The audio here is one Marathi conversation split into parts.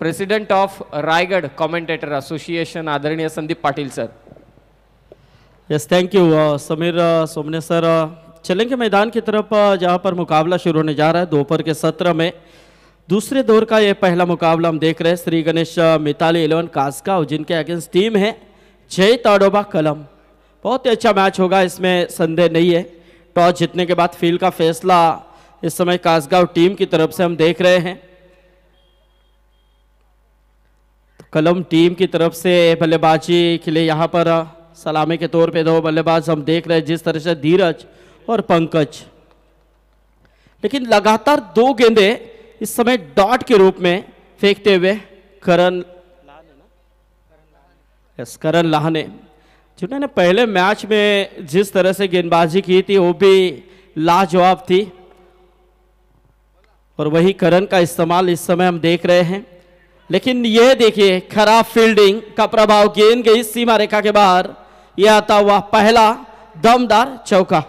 President of Raigad commentator association आदरणीय Sandeep Patil sir. Yes thank you Sameer Somne sir. चलेंगे मैदान की तरफ जहां पर मुकाबला शुरू होने जा रहा है दोपहर के सत्र में। दूसरे दौर का ये पहला मुकाबला हम देख रहे हैं श्री गणेश मिताली 11 कास्का जिनके अगेंस्ट टीम है जय ताडोबा कलम। बहुत ही अच्छा मैच होगा, इसमें संदेह नहीं है। टॉस जीतने के बाद फील्ड का फैसला इस समय कासगांव टीम की तरफ से हम देख रहे हैं। तो कलम टीम की तरफ से बल्लेबाजी के लिए यहाँ पर सलामी के तौर पे दो बल्लेबाज हम देख रहे हैं, जिस तरह से धीरज और पंकज। लेकिन लगातार दो गेंदे इस समय डॉट के रूप में फेंकते हुए करण लाहने, जिन्होंने पहले मैच में जिस तरह से गेंदबाजी की थी वो भी लाजवाब थी, और वही करण का इस्तेमाल इस समय हम देख रहे हैं। लेकिन यह देखिए खराब फील्डिंग का प्रभाव, गेंद गई सीमा रेखा के बाहर, यह आता हुआ पहला दमदार चौका।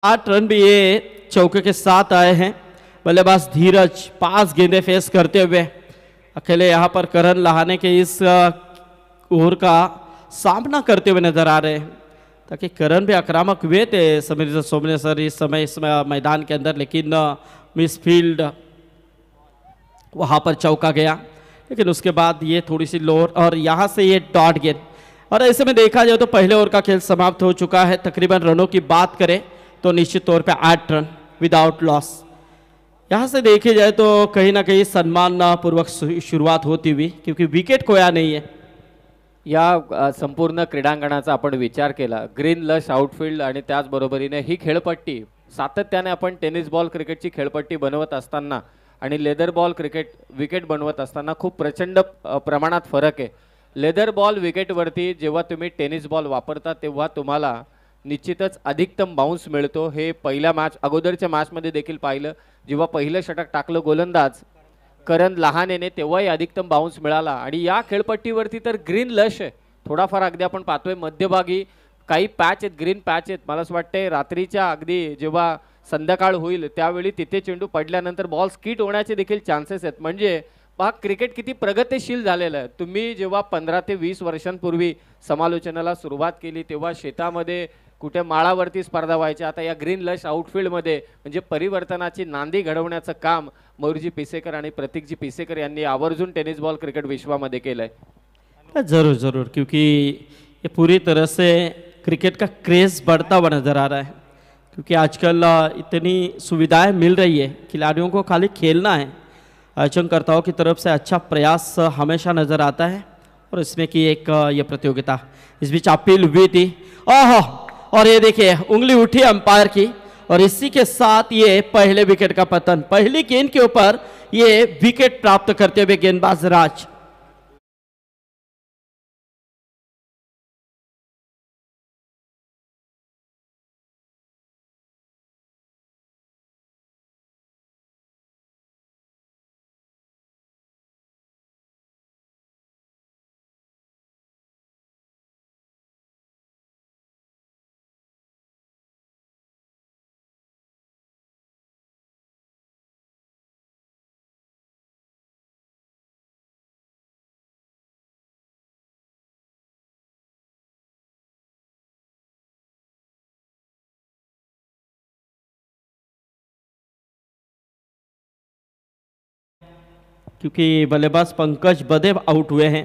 आठ रन भी ये चौके के साथ आए हैं। बल्लेबाज धीरज 5 गेंदे फेस करते हुए अकेले यहां पर करण लहाने के इस ओवर का सामना करते हुए नजर आ रहे हैं, ताकि करण भी आक्रामक हुए थे समीर सोमने सर इस समय मैदान के अंदर, लेकिन मिस फील्ड वहां पर चौका गया। लेकिन उसके बाद ये थोड़ी सी लोअर और यहां से ये डॉट गेंद, और ऐसे में देखा जाए तो पहले ओवर का खेल समाप्त हो चुका है। तकरीबन रनों की बात करें तो निश्चित तौर पे 8 रन विदाउट लॉस। यहां से देखे जाए तो कहीं ना कहीं सम्मान पूर्वक शुरुआत होती हुई, क्योंकि विकेट खोया नहीं है। या संपूर्ण क्रीडांगणाचा आपण विचार केला, ग्रीन लश आउटफील्ड आणि त्याचबरोबरीने ही खेळपट्टी सातत्याने आपण टेनिस बॉल क्रिकेटची खेळपट्टी बनवत असताना आणि लेदर बॉल क्रिकेट विकेट बनवत असताना खूप प्रचंड प्रमाणात फरक आहे। लेदर बॉल विकेटवरती जेव्हा तुम्ही टेनिस बॉल वापरता तेव्हा तुम्हाला निश्चितच अधिकतम बाउन्स मिळतो। हे पहिल्या मॅच अगोदरच्या मॅचमध्ये देखील पाहिलं, जेव्हा पहिलं षटक टाकलं गोलंदाज करण लहानेने तेव्हाही अधिकतम बाउन्स मिळाला। आणि या खेळपट्टीवरती तर ग्रीन लश आहे, थोडाफार अगदी आपण पाहतोय मध्यभागी काही पॅच आहेत, ग्रीन पॅच आहेत। मला असं वाटतंय रात्रीच्या अगदी जेव्हा संध्याकाळ होईल त्यावेळी तिथे चेंडू पडल्यानंतर बॉल स्किट होण्याचे देखील चान्सेस आहेत। म्हणजे पहा क्रिकेट किती प्रगतिशील झालेलं आहे। तुम्ही जेव्हा 15 ते 20 वर्षांपूर्वी समालोचनाला सुरुवात केली तेव्हा शेतामध्ये कुठे माळावरती स्पर्धा व्हायच्या, आता या ग्रीन लश आउटफील्डमध्ये म्हणजे परिवर्तनाची नांदी घडवण्याचं काम मयूरजी पिसेकर आणि प्रतीकजी पिसेकर यांनी आवर्जून टेनिस बॉल क्रिकेट विश्वामध्ये केलंय। जरूर जरूर, क्योंकि ये पूरी तरह से क्रिकेट का क्रेज बढ़ता हुआ नजर आ रहा है, क्योंकि आजकल इतनी सुविधाएं मिल रही है, खिलाड़ियों को खाली खेलना है। आयोजनकर्ताओं की तरफ से अच्छा प्रयास हमेशा नजर आता है, और इसमें की एक ये प्रतियोगिता इस बीच अपील हुई थी। ओहो, और ये देखिए उंगली उठी अंपायर की, और इसी के साथ ये पहले विकेट का पतन, पहली गेंद के ऊपर ये विकेट प्राप्त करते हुए गेंदबाज राज। क्योंकि बल्लेबाज पंकज बदे आउट हुए हैं।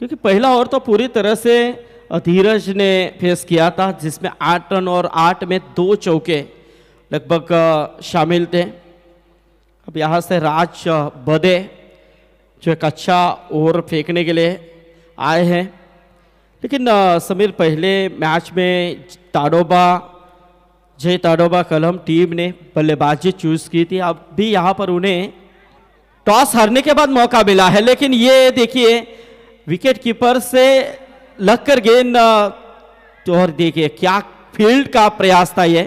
क्योंकि पहला ओवर तो पूरी तरह से धीरज ने फेस किया था, जिसमें 8 रन और 8 में 2 चौके लगभग शामिल थे। अब यहाँ से राज बदे जो एक अच्छा ओवर फेंकने के लिए आए हैं। लेकिन समीर, पहले मैच में जय ताडोबा कलम टीम ने बल्लेबाजी चूज की थी। अब भी यहाँ पर उन्हें टॉस हारने के बाद मौका मिला है, लेकिन ये देखिए विकेट कीपर से लगकर गेंद तो, और देखिए क्या फील्ड का प्रयास था ये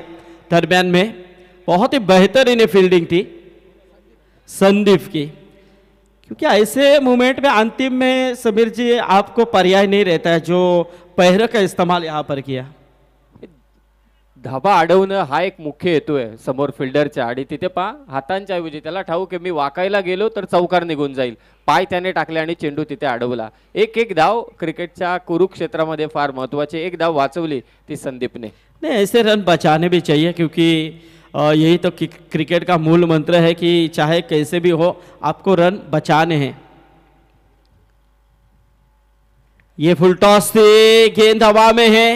दरमियान में। बहुत ही बेहतर इन्हें फील्डिंग थी संदीप की। क्योंकि ऐसे मोमेंट में अंतिम में समीर जी आपको पर्याय नहीं रहता है, जो पैर का इस्तेमाल यहाँ पर किया। धाबा अडवणं हा एक मुख्य हेतू आहे समोर फिल्डरच्या, आणि तिथे पहा हातांच्या ऐवजी त्याला ठाऊक आहे मी वाकायला गेलो तर चौकार निघून जाईल, पाय त्याने टाकले आणि चेंडू तिथे अडवला। एक एक धाव क्रिकेटच्या कुरुक्षेत्रामध्ये फार महत्वाची, एक धाव वाचवली ती संदीपने। नहीं, ऐसे रन बचाने भी चाहिए, क्योंकि यही तो क्रिकेट का मूल मंत्र है कि चाहे कैसे भी हो आपको रन बचाने हैं। ये फुल टॉस से गेंद हवा में है,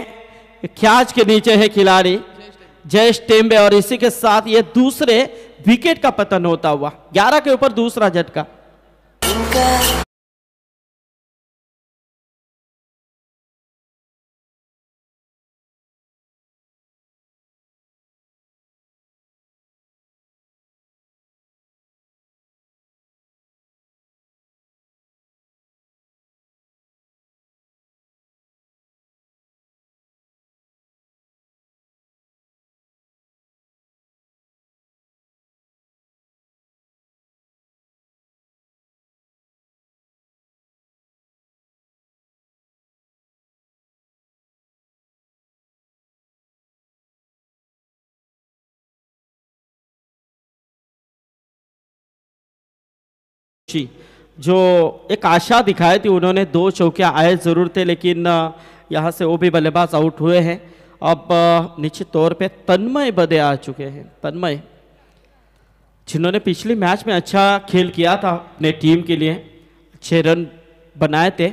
कैच के नीचे है खिलाड़ी जयेश टेम्बे, और इसी के साथ ये दूसरे विकेट का पतन होता हुआ 11 के ऊपर दूसरा झटका। जो एक आशा दिखाई थी उन्होंने, 2 चौके आए जरूर थे, लेकिन यहाँ से वो भी बल्लेबाज आउट हुए हैं। अब निश्चित तौर पे तन्मय बदे आ चुके हैं। तन्मय जिन्होंने पिछले मैच में अच्छा खेल किया था अपने टीम के लिए, 6 रन बनाए थे,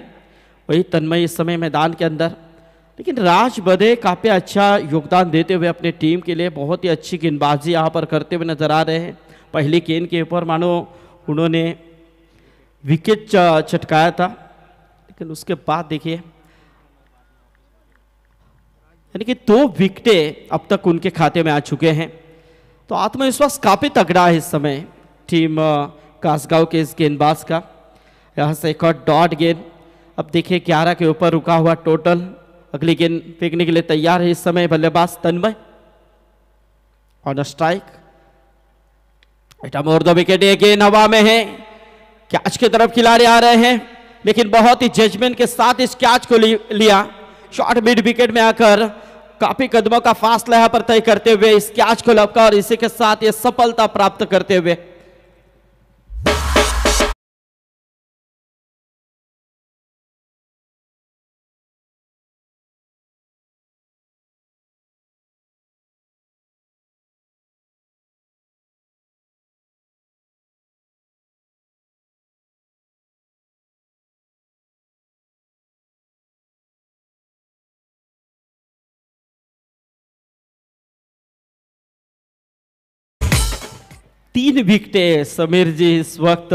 वही तन्मय इस समय मैदान के अंदर। लेकिन राज बदे काफ़ी अच्छा योगदान देते हुए अपने टीम के लिए बहुत ही अच्छी गेंदबाजी यहाँ पर करते हुए नजर आ रहे हैं। पहली गेंद के ऊपर मानो उन्होंने विकेट चटकाया था, लेकिन उसके बाद देखिए यानी कि 2 विकेटें अब तक उनके खाते में आ चुके हैं। तो आत्मविश्वास काफी तगड़ा है इस समय टीम कासगांव के इस गेंदबाज का। यहाँ से एक और डॉट गेंद। अब देखिए 11 के ऊपर रुका हुआ टोटल। अगली गेंद फेंकने के लिए तैयार है इस समय बल्लेबाज Tanmay. On strike, more the wicket. ये गेंद हवा में है, कैच की तरफ खिलाड़ी आ रहे हैं, लेकिन बहुत ही जजमेंट के साथ इस कैच को लिया। शॉर्ट मिड विकेट में आकर काफी कदमों का फासला यहां पर तय करते हुए इस कैच को लपका, और इसी के साथ ये सफलता प्राप्त करते हुए तीन विकेटें समीर जी इस वक्त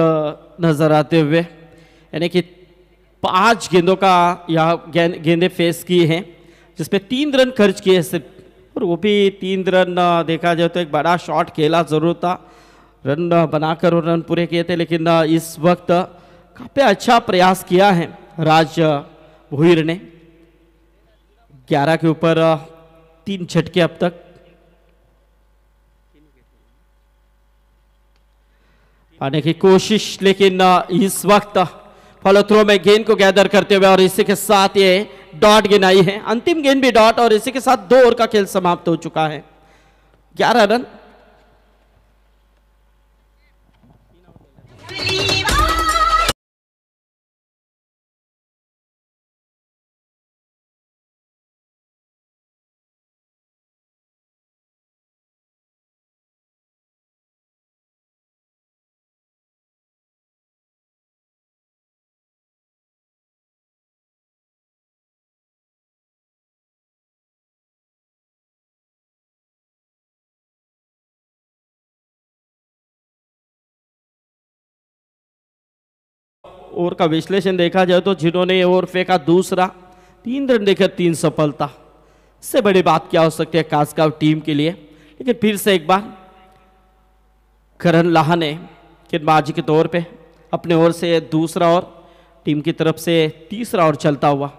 नजर आते हुए, यानी कि 5 गेंदों का यह गेंदें फेस की हैं, जिसमें 3 रन खर्च किए सिर्फ, और वो भी 3 रन देखा जाए तो एक बड़ा शॉट खेला जरूर था, रन बनाकर और रन पूरे किए थे। लेकिन इस वक्त काफी अच्छा प्रयास किया है राज भोईर ने। 11 के ऊपर 3 झटके अब तक। आने की कोशिश, लेकिन इस वक्त फॉलो थ्रो में गेंद को गैदर करते हुए, और इसी के साथ ये डॉट गेंद आई है, अंतिम गेंद भी डॉट, और इसी के साथ 2 ओवर का खेल समाप्त हो चुका है। 11 रन ओवर का विश्लेषण देखा जाए तो जिन्होंने ओवर फेंका दूसरा, 3 रन देकर 3 सफलता, इससे बड़ी बात क्या हो सकती है कास्काव टीम के लिए। लेकिन फिर से एक बार करण लाहाने गेंदबाजी के तौर पे अपने ओर से दूसरा और टीम की तरफ से तीसरा और चलता हुआ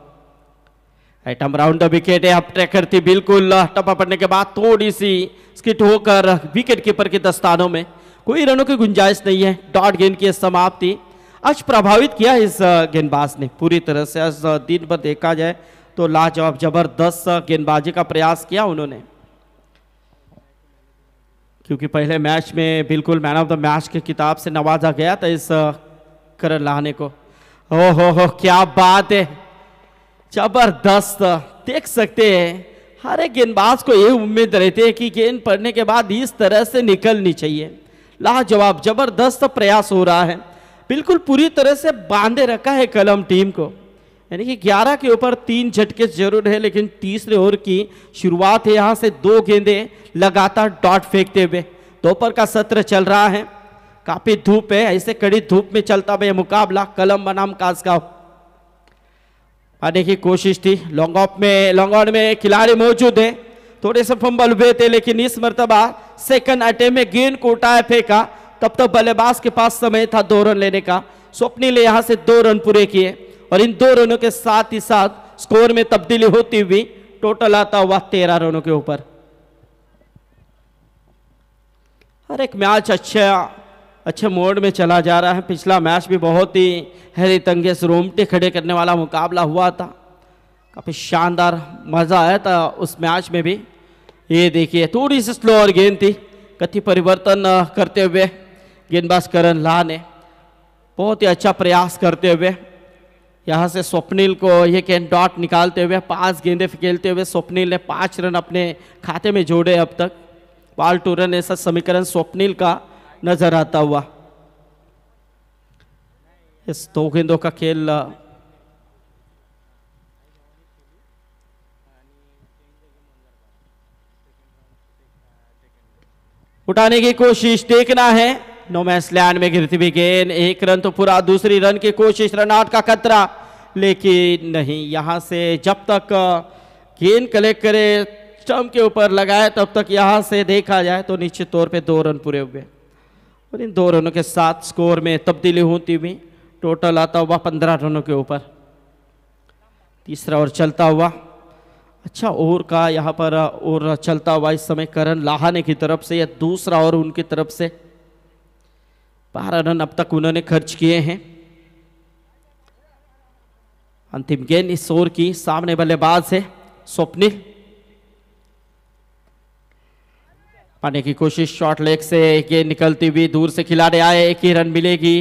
आइटम राउंड द विकेट है। अब ट्रैक करती बिल्कुल टप्पा पड़ने के बाद थोड़ी सी स्किट होकर विकेट कीपर के दस्तानों में, कोई रनों की गुंजाइश नहीं है। डॉट गेंद की समाप्ति आज प्रभावित किया इस गेंदबाज ने पूरी तरह से। आज दिन भर देखा जाए तो लाजवाब जबरदस्त गेंदबाजी का प्रयास किया उन्होंने, क्योंकि पहले मैच में बिल्कुल मैन ऑफ द मैच के खिताब से नवाजा गया था इस करण लाहाने को। ओ हो क्या बात है, जबरदस्त। देख सकते हैं हर एक गेंदबाज को ये उम्मीद रहती है कि गेंद पड़ने के बाद इस तरह से निकलनी चाहिए। लाजवाब जबरदस्त प्रयास हो रहा है, बिल्कुल पूरी तरह से बांधे रखा है कलम टीम को। यानी कि 11 के ऊपर 3 झटके जरूर है, लेकिन तीसरे ओवर की शुरुआत है यहाँ से 2 गेंदें लगातार डॉट फेंकते हुए। दोपहर का सत्र चल रहा है, काफी धूप है, ऐसे कड़ी धूप में चलता हुआ मुकाबला कलम बनाम कास्काव आने की कोशिश थी। लॉन्ग ऑन में खिलाड़ी मौजूद है, थोड़े से फंबल हुए थे, लेकिन इस मर्तबा सेकंड अटेम्प्ट में गेंद को उठाया फेंका। तब तक बल्लेबाज के पास समय था 2 रन लेने का। स्वप्निल ने यहां से 2 रन पूरे किए और इन 2 रनों के साथ ही साथ स्कोर में तब्दीली होती हुई टोटल आता हुआ 13 रनों के ऊपर। हर एक मैच अच्छे मोड में चला जा रहा है। पिछला मैच भी बहुत ही हैरत अंगेज रोमटे खड़े करने वाला मुकाबला हुआ था, काफी शानदार मजा आया था उस मैच में भी। ये देखिए थोड़ी सी स्लो और गेंद थी, गति परिवर्तन करते हुए गेंदबाज करण लाहाने बहुत ही अच्छा प्रयास करते हुए यहाँ से स्वप्निल को ये गेंद डॉट निकालते हुए 5 गेंदें खेलते हुए स्वप्निल ने 5 रन अपने खाते में जोड़े। अब तक बॉल टू रन ऐसा समीकरण स्वप्निल का नजर आता हुआ। इस 2 गेंदों का खेल उठाने की कोशिश, देखना है नो मैच लैंड में गिरती हुई गेंद, 1 रन तो पूरा, दूसरी रन की कोशिश, रन आउट का खतरा, लेकिन नहीं। यहां से जब तक गेंद कलेक्ट करे स्टंप के ऊपर लगाए तब तक यहां से देखा जाए तो निश्चित तौर पे 2 रन पूरे हुए और इन 2 रनों के साथ स्कोर में तब्दीली होती हुई टोटल आता हुआ 15 रनों के ऊपर। तीसरा ओवर चलता हुआ, अच्छा ओवर का यहाँ पर ओवर चलता हुआ इस समय करण लाहाने की तरफ से, या दूसरा ओवर उनकी तरफ से। 12 रन अब तक उन्होंने खर्च किए हैं। अंतिम गेंद इस ओवर की, सामने बल्लेबाज है स्वप्निल, पाने की कोशिश, शॉर्ट लेग से गेंद निकलती हुई दूर से खिलाड़ी आए, 1 ही रन मिलेगी।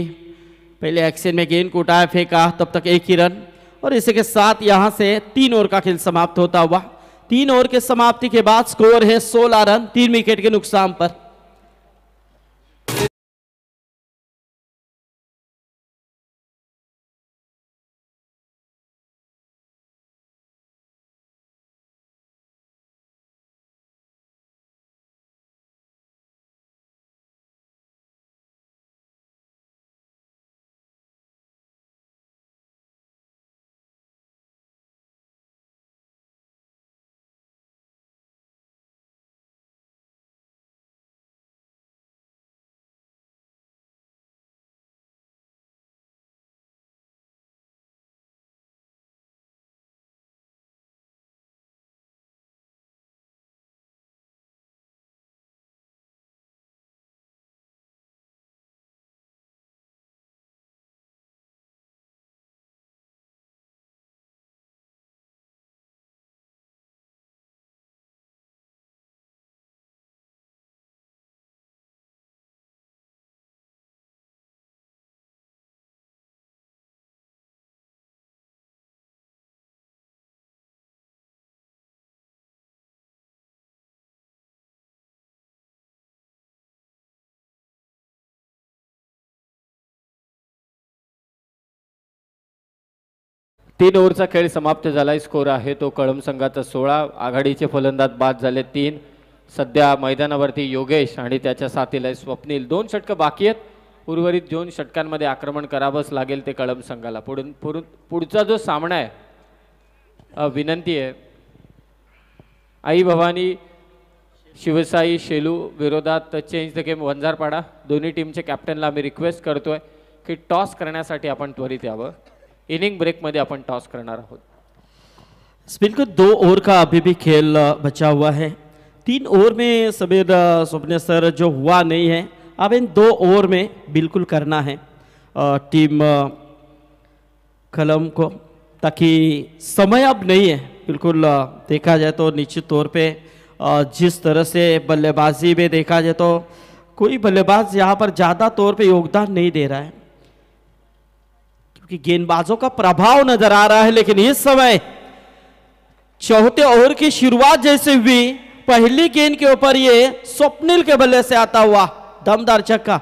पहले एक्शन में गेंद को उठाया फेंका, तब तक 1 ही रन और इसी के साथ यहां से 3 ओवर का खेल समाप्त होता हुआ। 3 ओवर के समाप्ति के बाद स्कोर है 16 रन 3 विकेट के नुकसान पर। तीन ओव्हरचा खेळ समाप्त झालाय. स्कोर आहे तो कळंब संघाचा 16. आघाडीचे फलंदाज बाद झाले 3. सध्या मैदानावरती योगेश आणि त्याच्या साथीला स्वप्नील 2 षटक बाकी आहेत. उर्वरित 2 षटकांमध्ये आक्रमण करावंच लागेल ते कळंब संघाला. पुढचा जो सामना आहे, विनंती आहे, आई भवानी शिवसाई शेलू विरोधात चेंज द गेम वंजारपाडा. दोन्ही टीमचे कॅप्टनला आम्ही रिक्वेस्ट करतोय की टॉस करण्यासाठी आपण त्वरित यावं. इनिंग ब्रेकमध्ये आपण टॉस करणार आहोत. बिल्कुल 2 ओवर का अभी भी खेल बचा हुआ है. 3 ओवर में समीर स्वप्न सर जो हुआ नहीं है, अब इन 2 ओवर में बिल्कुल करना है टीम कलम को, ताकि समय अब नहीं है. बिल्कुल देखा जाए तो निश्चित तौर पे जिस तरह से बल्लेबाजी में देखा जाए तो कोई बल्लेबाज यहाँ पर ज़्यादा तौर पे योगदान नहीं दे रहा है, क्योंकि गेंदबाजों का प्रभाव नजर आ रहा है. लेकिन इस समय चौथे ओवर की शुरुआत जैसे हुई, पहली गेंद के ऊपर ये स्वप्निल के बल्ले से आता हुआ दमदार छक्का.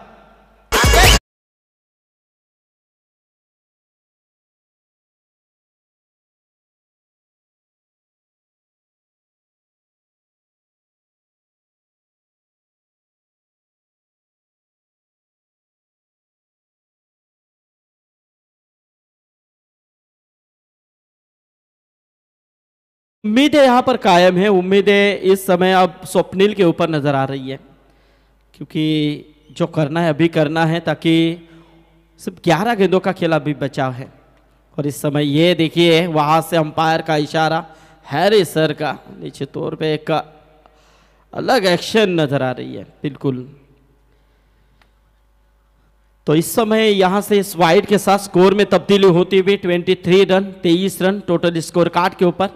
उम्मीदें यहाँ पर कायम है. उम्मीदें इस समय अब स्वप्निल के ऊपर नजर आ रही है, क्योंकि जो करना है अभी करना है, ताकि सिर्फ 11 गेंदों का खेल अभी बचा है. और इस समय ये देखिए वहां से अंपायर का इशारा हैरी सर का, निश्चित तौर पे एक अलग एक्शन नजर आ रही है. बिल्कुल. तो इस समय यहां से इस वाइड के साथ स्कोर में तब्दीली होती हुई 23 run 23 run total score card के ऊपर.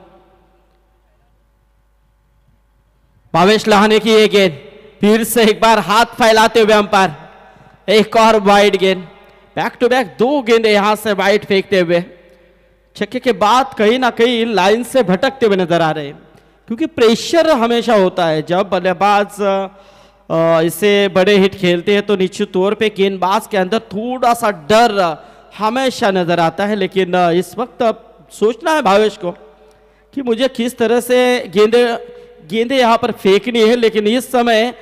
भावेश लहाने की ये गेंद, फिर से एक बार हाथ फैलाते हुए अंपायर, एक और वाइड गेंद. बैक टू बैक 2 गेंदे यहां से वाइड फेंकते हुए छक्के के बाद कहीं ना कहीं लाइन से भटकते हुए नजर आ रहे हैं, क्योंकि प्रेशर हमेशा होता है जब बल्लेबाज इसे बड़े हिट खेलते हैं, तो निश्चित तौर पे गेंदबाज के अंदर थोड़ा सा डर हमेशा नजर आता है. लेकिन इस वक्त अब सोचना है भावेश को कि मुझे किस तरह से गेंदे यहां पर फेंकनी है. लेकिन इस समय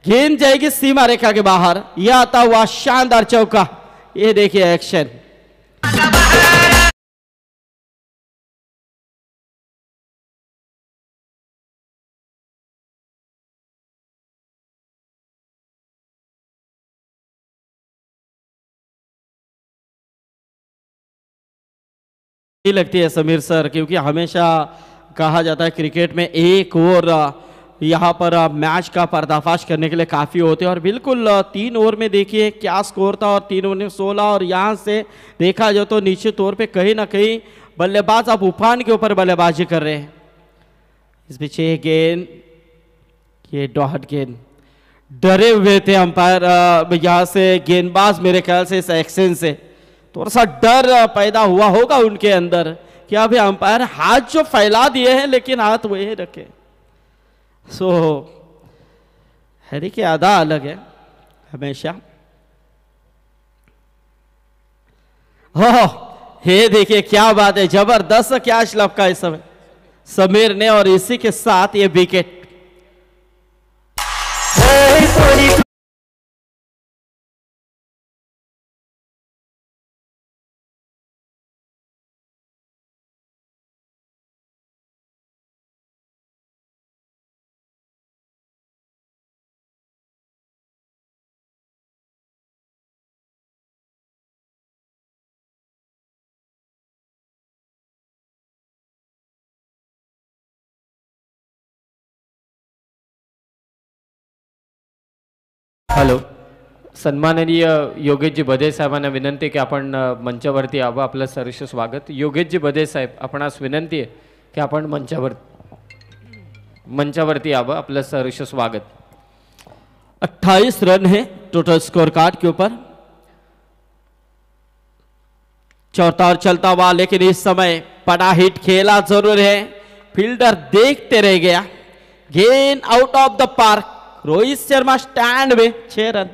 गेंद जाएगी सीमा रेखा के बाहर. यह आता हुआ शानदार चौका, ये देखिए एक्शन. ये लगती है समीर सर, क्योंकि हमेशा कहा जाता है क्रिकेट में एक ओवर यहाँ पर मैच का पर्दाफाश करने के लिए काफ़ी होते हैं. और बिल्कुल 3 ओवर में देखिए क्या स्कोर था, और 3 ओवर में 16. और यहाँ से देखा जाए तो निश्चित तौर पे कहीं ना कहीं बल्लेबाज अब उफान के ऊपर बल्लेबाजी कर रहे हैं. इस पीछे गेंद, ये डॉट गेंद, डरे हुए थे अंपायर यहाँ से गेंदबाज. मेरे ख्याल से इस एक्शन से थोड़ा सा डर पैदा हुआ होगा उनके अंदर कि अभी अंपायर हाथ जो फैला दिए हैं, लेकिन हाथ वही रखे. सो हैरी की अदा अलग है हमेशा. हो ये देखिए क्या बात है, जबरदस्त कैच लपका इस समय समीर ने, और इसी के साथ ये विकेट. हॅलो, सन्माननीय योगेशजी बधे साहेबांना विनंती की आपण मंचावरती यावं. आपलं सहर्ष स्वागत. योगेशजी बधे साहेब, आपणास विनंती आहे की आपण मंचावरती यावं. आपलं सहर्ष स्वागत. 28 रन है टोटल स्कोर कार्ड के ऊपर. चौथा ओवर चलता हुआ, लेकिन इस समय बड़ा हिट खेला जरूर है. फील्डर देखते रह गया. गेंद out of the park. Rohit Sharma stand में 6 रन.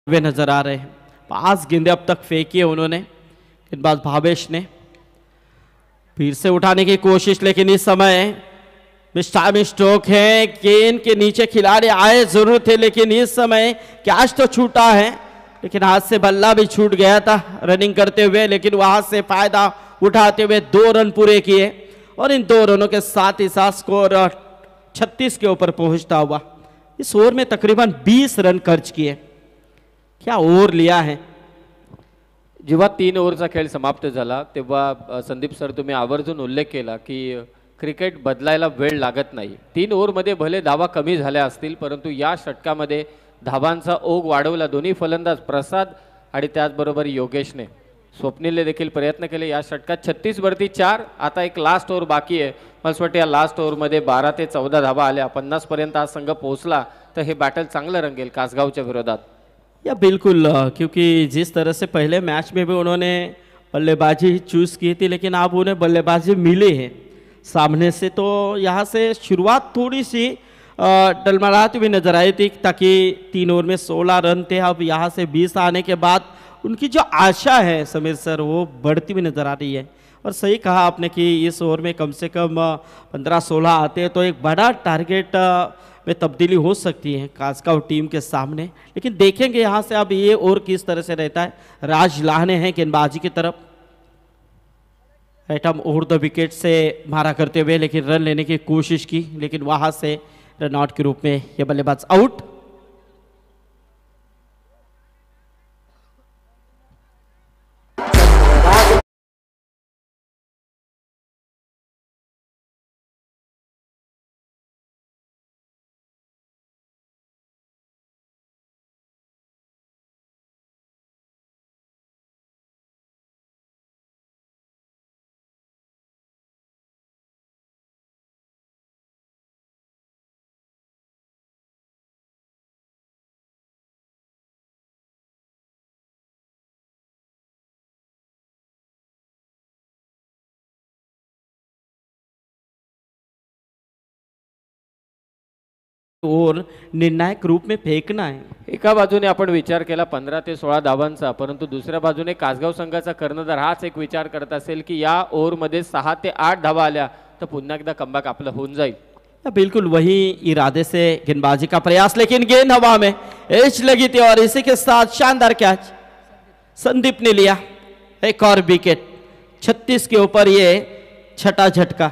वे नजर आ रहे हैं। 5 गेंदे अब तक फेंकी है उन्होंने। गेंदबाज भावेश ने फिर से उठाने की कोशिश, लेकिन इस समय मिस्टाइम स्ट्रोक है। गेंद के नीचे खिलाड़ी आए जरूर थे, लेकिन इस समय कैच तो छूटा है, लेकिन हाथ से बल्ला भी छूट गया था रनिंग करते हुए, लेकिन वहां से फायदा उठाते हुए 2 रन पूरे किए और इन 2 रनों के साथ ही साथ स्कोर 36 के ऊपर पहुंचता हुआ। इस ओवर में तकरीबन 20 रन खर्च किए। क्या ओवर लिया है। जेव्हा 3 ओव्हरचा खेळ समाप्त झाला तेव्हा संदीप सर तुम्ही आवर्जून उल्लेख केला की क्रिकेट बदलायला वेळ लागत नाही. 3 ओव्हरमध्ये भले धावा कमी झाल्या असतील, परंतु या षटकामध्ये धावांचा ओघ वाढवला दोन्ही फलंदाज प्रसाद आणि त्याचबरोबर योगेशने. स्वप्नीलने देखील प्रयत्न केले. या षटकात 36 वरती 4. आता एक लास्ट ओव्हर बाकी आहे. मला असं वाटतं या लास्ट ओव्हरमध्ये 12 ते 14 धावा आल्या. 50 पर्यंत हा संघ पोहोचला तर हे बॅटल चांगलं रंगेल कासगावच्या विरोधात. या बिल्कुल, क्योंकि जिस तरह से पहले मैच में भी उन्होंने बल्लेबाजी चूज की थी, लेकिन अब उन्हें बल्लेबाजी मिली है सामने से, तो यहाँ से शुरुआत थोड़ी सी डलमलाती हुई नजर आई थी, ताकि 3 ओवर में 16 रन थे। अब यहाँ से 20 आने के बाद उनकी जो आशा है समीर सर, वो बढ़ती हुई नजर आ रही है। और सही कहा आपने कि इस ओवर में कम से कम 15-16 आते हैं तो एक बड़ा टारगेट में तब्दीली हो सकती है कासगांव टीम के सामने। लेकिन देखेंगे यहाँ से अब ये ओवर किस तरह से रहता है। राज लाहने हैं गेंदबाजी की तरफ। एटम ओवर द विकेट से मारा करते हुए, लेकिन रन लेने की कोशिश की, लेकिन वहां से रन आउट के रूप में ये बल्लेबाज आउट। और निर्णायक रूप में फेकना है। एका बाजूने आपण विचार केला 15 ते 16 धावांचा, परंतु दुसऱ्या बाजूने कासगाव संघाचा कर्णधार हाच एक विचार करत असेल की या ओव्हरमध्ये 6 ते 8 धावा आल्या तर पुन्हा एकदा कमबॅक आपलं होऊन जाईल. बिल्कुल वही इरादे से गेंदबाजी का प्रयास, लेकिन गेंद हवा में एज लगी थी और इसी के साथ शानदार कैच संदीप ने लिया। एक और विकेट। 36 के ऊपर ये छठा झटका।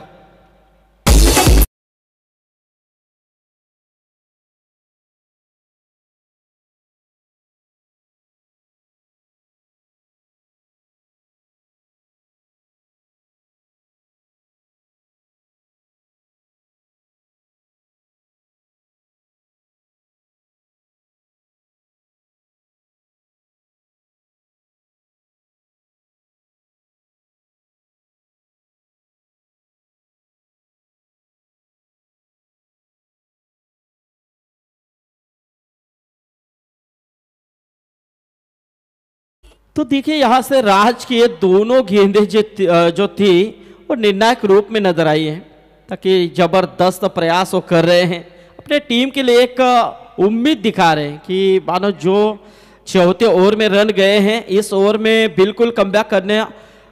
तो देखिए यहाँ से राज की ये दोनों गेंदें जो थी वो निर्णायक रूप में नजर आई है, ताकि जबरदस्त प्रयास वो कर रहे हैं अपने टीम के लिए। एक उम्मीद दिखा रहे हैं कि मानो जो चौथे ओवर में रन गए हैं, इस ओवर में बिल्कुल कमबैक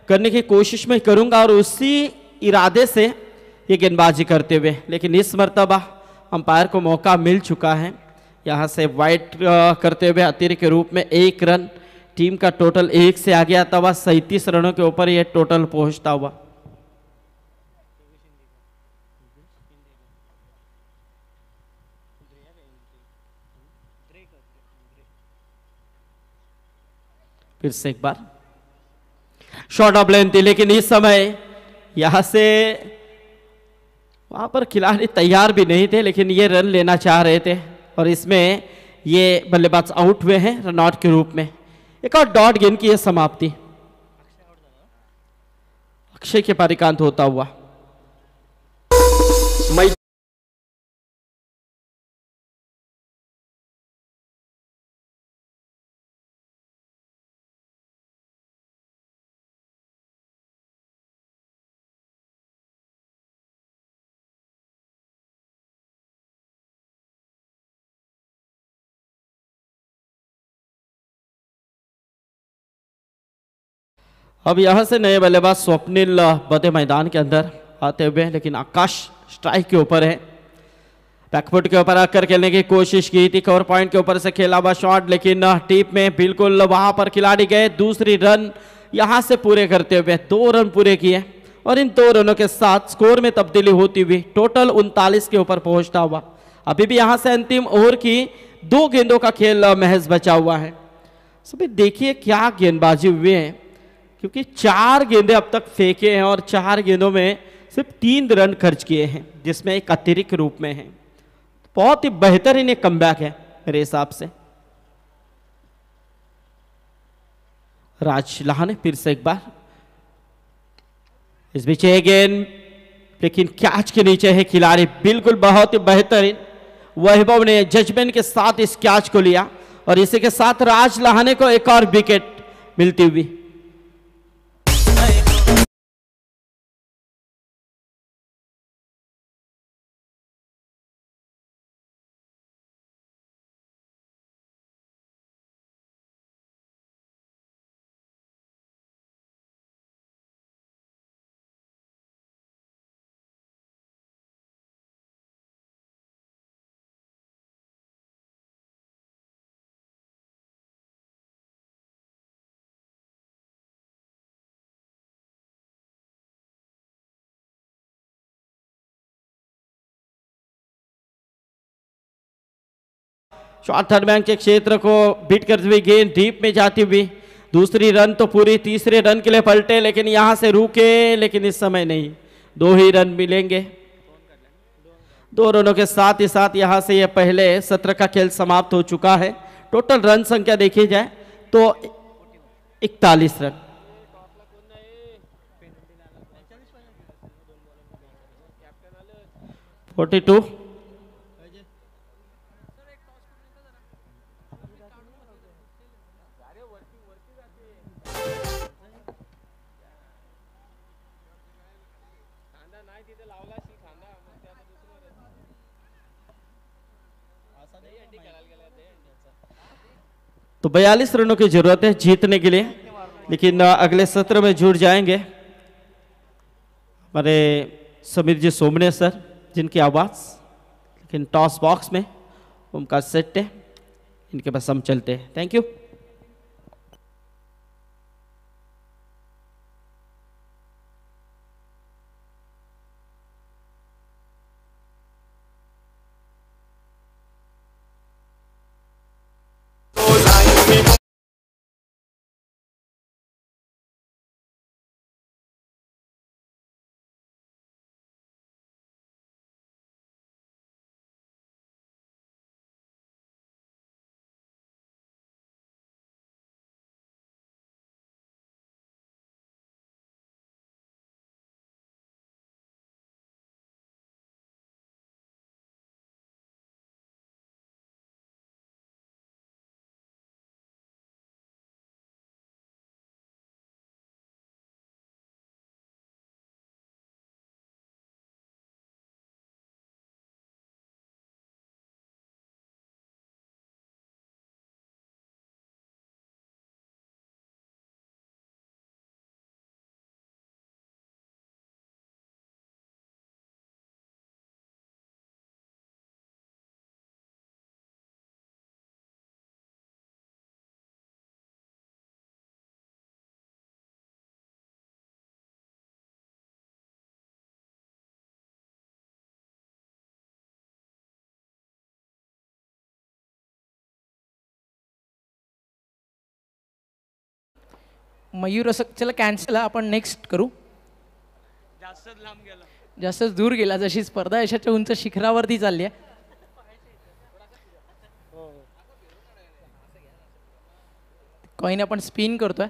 करने की कोशिश में करूंगा और उसी इरादे से ये गेंदबाजी करते हुए। लेकिन इस मर्तबा अंपायर को मौका मिल चुका है यहाँ से वाइड करते हुए अतिरिक्त के रूप में 1 रन। टीम का टोटल 1 से आगे आता हुआ 37 रनों के ऊपर यह टोटल पहुंचता हुआ। फिर से एक बार शॉर्ट ऑफ लेंथ थी, लेकिन इस समय यहां से वहां पर खिलाड़ी तैयार भी नहीं थे, लेकिन ये रन लेना चाह रहे थे और इसमें ये बल्लेबाज आउट हुए हैं रन आउट के रूप में। एक और डॉट गेंद की यह समाप्ति अक्षय के परिकांत होता हुआ। अब यहाँ से नए बल्लेबाज स्वप्निल बदे मैदान के अंदर आते हुए, लेकिन आकाश स्ट्राइक के ऊपर है। बैकफुट के ऊपर आकर खेलने की कोशिश की थी, कवर पॉइंट के ऊपर से खेला हुआ शॉट, लेकिन टीप में बिल्कुल वहां पर खिलाड़ी गए। दूसरी रन यहां से पूरे करते हुए 2 रन पूरे किए और इन 2 रनों के साथ स्कोर में तब्दीली होती हुई टोटल 39 के ऊपर पहुंचता हुआ। अभी भी यहां से अंतिम ओवर की 2 गेंदों का खेल महज बचा हुआ है। सभी देखिए क्या गेंदबाजी हुए हैं, क्योंकि 4 गेंदें अब तक फेंके हैं और 4 गेंदों में सिर्फ 3 रन खर्च किए हैं, जिसमें एक अतिरिक्त रूप में है। बहुत ही बेहतरीन एक कमबैक है मेरे हिसाब से। राज लहाने फिर से एक बार इस बीच गेंद, लेकिन कैच के नीचे है खिलाड़ी, बिल्कुल बहुत ही बेहतरीन। वैभव ने जजमेंट के साथ इस कैच को लिया और इसी के साथ राज लहाने को एक और विकेट मिलती हुई। शॉर्ट थर्ड बैंक के क्षेत्र को बीट करते हुए गेंद डीप में जाती हुई। दूसरी रन तो पूरी, तीसरे रन के लिए पलटे, लेकिन यहां से रुके, लेकिन इस समय नहीं, 2 ही रन मिलेंगे। 2 रनों के साथ ही साथ यहां से यह पहले सत्र का खेल समाप्त हो चुका है। टोटल रन संख्या देखी जाए तो 41 रन। (42) तो 42 रनों की जरूरत है जीतने के लिए, लेकिन अगले सत्र में जुड़ जाएंगे हमारे समीर जी सोमने सर, जिनकी आवाज, लेकिन टॉस बॉक्स में उनका सेट है, इनके पास हम चलते हैं। Thank you. मयूर असं चला कॅन्सल, आपण नेक्स्ट करू. जास्तच दूर गेला, जशी स्पर्धा यशाच्या उंच शिखरावरती चालली आहे. कॉईन आपण स्पिन करतोय,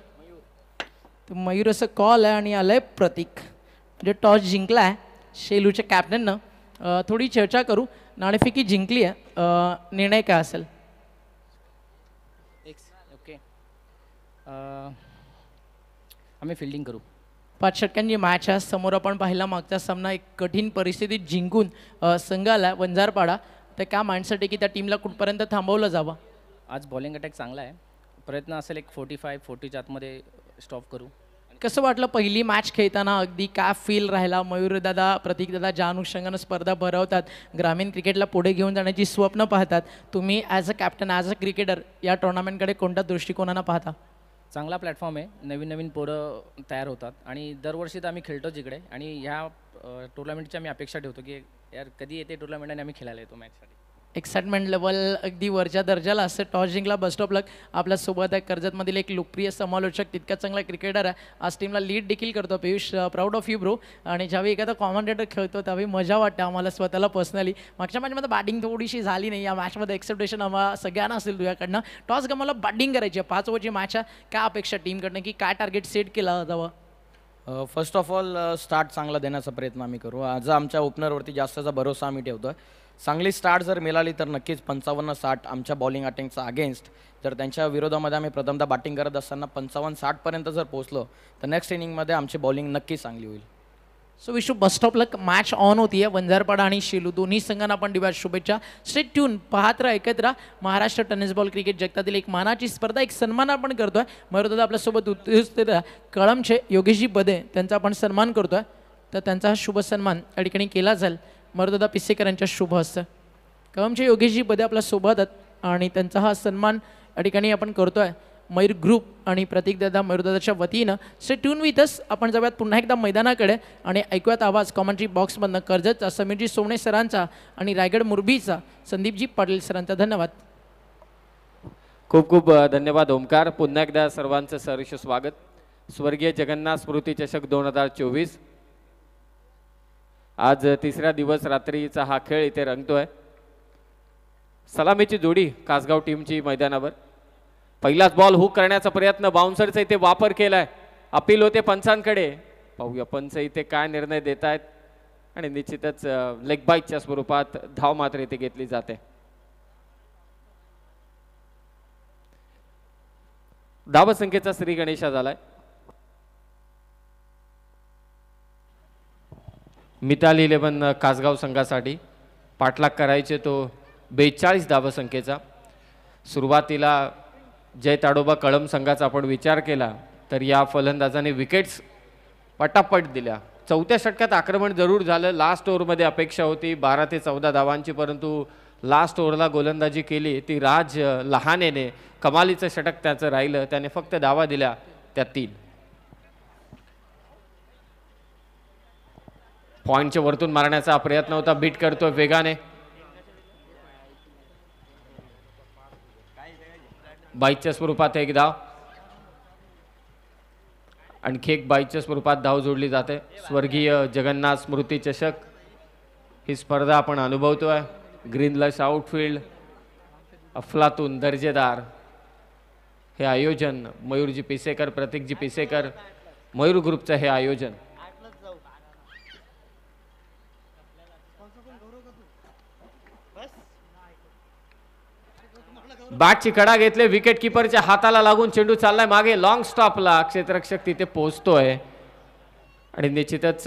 तर मयूर असं कॉल आहे आणि आलंय प्रतीक, म्हणजे टॉस जिंकला आहे शेलूच्या कॅप्टननं. थोडी चर्चा करू, नाणेफेकी जिंकली आहे, निर्णय काय असेल? ओके, आम्ही फिल्डिंग करू. 5 षटकांची मॅच आहे समोर. आपण पाहिला मागचा सामना एक कठीण परिस्थितीत जिंकून संघाला वंजारपाडा, तर काय माइंडसेट की त्या टीमला कुठपर्यंत थांबवलं जावं? आज बॉलिंग अटॅक चांगला आहे, प्रयत्न असेल एक 45-40च्या आतमध्ये स्टॉप करू. कसं वाटलं पहिली मॅच खेळताना, अगदी काय फील राहिला? मयूर दादा, प्रतीक दादा ज्या अनुषंगानं स्पर्धा भरवतात, ग्रामीण क्रिकेटला पुढे घेऊन जाण्याची स्वप्न पाहतात, तुम्ही as a captain, as a cricketer या टुर्नामेंटकडे कोणत्या दृष्टिकोनानं पाहता? चांगला प्लॅटफॉर्म आहे. नवीन नवीन पोरं तयार होतात आणि दरवर्षी तर आम्ही खेळतोच इकडे आणि ह्या टुर्नामेंटची आम्ही अपेक्षा ठेवतो की यार कधी येते टुर्नामेंट आणि आम्ही खेळायला येतो मॅचसाठी. एक्साइटमेंट लेवल अगदी वरच्या दर्जाला असतं. टॉस जिंकला, बेस्ट ऑफ लक. आपल्यासोबत आहे कर्जतमधील एक लोकप्रिय समालोचक, तितका चांगला क्रिकेटर आहे, आज टीमला लीड देखील करतो. Piyush, proud of you bro. आणि ज्यावेळी एखादा कॉमेंटेटर खेळतो त्यावेळी मजा वाटते आम्हाला स्वतःला पर्सनली. मागच्या मॅचमध्ये बॅटिंग थोडीशी झाली नाही, या मॅचमध्ये एक्सेप्टेशन आम्हाला सगळ्यांना असेल तुझ्याकडनं. टॉस गमावला, बॅटिंग करायची आहे, 5 ओव्हरची मॅच आहे. काय अपेक्षा टीमकडनं, की काय टार्गेट सेट केला जावं? फर्स्ट ऑफ ऑल स्टार्ट चांगला देण्याचा प्रयत्न आम्ही करू. आज आमच्या ओपनरवरती जास्तचा भरोसा आम्ही ठेवतो आहे. चांगली स्टार्ट जर मिळाली तर नक्कीच 55-60 आमच्या बॉलिंग अटॅकचा अगेन्स्ट. तर त्यांच्या विरोधामध्ये आम्ही प्रथमतः बॅटिंग करत असताना 55-60पर्यंत जर पोहोचलो तर नेक्स्ट इनिंगमध्ये आमची बॉलिंग नक्की चांगली होईल. So Vishu best of luck. Match on होती आहे, वंजारपाडा आणि शेलू दोन्ही संघांना आपण दिव्या शुभेच्छा. स्टेट ट्यून, पाहत राहा, ऐकत राहा. महाराष्ट्र टेनिस बॉल क्रिकेट जगतातील एक मानाची स्पर्धा, एक सन्मान आपण करतोय. मयूरदादा आपल्यासोबत उपस्थित कळमचे योगेशजी बदे, त्यांचा आपण सन्मान करतोय. तर त्यांचा हा शुभ सन्मान या ठिकाणी केला जाईल मयूरदादा पिसेकर यांच्या शुभ हस्ते. कळमचे योगेशजी बदे आपल्यासोबत आहेत आणि त्यांचा हा सन्मान या ठिकाणी आपण करतोय मयूर ग्रुप आणि प्रतीकदादा, मयूरदादाच्या वतीनं. Stay tune with us. आपण जाऊयात पुन्हा एकदा मैदानाकडे आणि ऐकूयात आवाज कॉमेंट्री बॉक्समधनं कर्जतचा समीरजी सोमणे सरांचा आणि रायगड मुरबीचा संदीपजी पाटील सरांचा. धन्यवाद. खूप खूप धन्यवाद ओमकार. पुन्हा एकदा सर्वांचं सहर्ष स्वागत. स्वर्गीय जगन्नाथ स्मृती चषक 2024. आज तिसऱ्या दिवस रात्रीचा हा खेळ इथे रंगतोय. सलामीची जोडी कासगाव टीमची मैदानावर. पहिलाच बॉल हुक करण्याचा प्रयत्न, बाउन्सरचा इथे वापर केलाय. अपील होते पंचांकडे. पाहूया पंच इथे काय निर्णय देत आहेत. आणि निश्चितच लेग बाईटच्या स्वरूपात धाव मात्र इथे घेतली जाते. धावसंख्येचा श्री गणेशा झालाय. मिताली 11 कासगाव संघासाठी पाठलाग करायचे तो 42 धावसंख्येचा. सुरुवातीला जय ताडोबा कळम संघाचा आपण विचार केला तर या फलंदाजाने विकेट्स पटापट दिल्या. 4थ्या षटकात आक्रमण जरूर झालं. लास्ट ओव्हरमध्ये अपेक्षा होती 12 ते 14 धावांची, परंतु लास्ट ओव्हरला गोलंदाजी केली ती राज लहानेने. कमालीचं षटक त्याचं राहिलं. त्याने फक्त धावा दिल्या त्या 3. पॉईंटच्या वरतून मारण्याचा प्रयत्न होता. बीट करतोय वेगाने. बाईकच्या स्वरूपात एक धाव, आणखी एक बाईकच्या स्वरूपात धाव जोडली जाते. स्वर्गीय जगन्नाथ स्मृती चषक ही स्पर्धा आपण अनुभवतोय. ग्रीन लश आउटफील्ड, अफलातून दर्जेदार हे आयोजन. मयूरजी पिसेकर, प्रतीकजी पिसेकर, मयूर ग्रुपचं हे आयोजन. बॅटची कडा घेतले, विकेट किपरच्या हाताला लागून चेंडू चाललाय मागे. लॉंग स्टॉपला क्षेत्ररक्षक तिथे पोहोचतोय आणि निश्चितच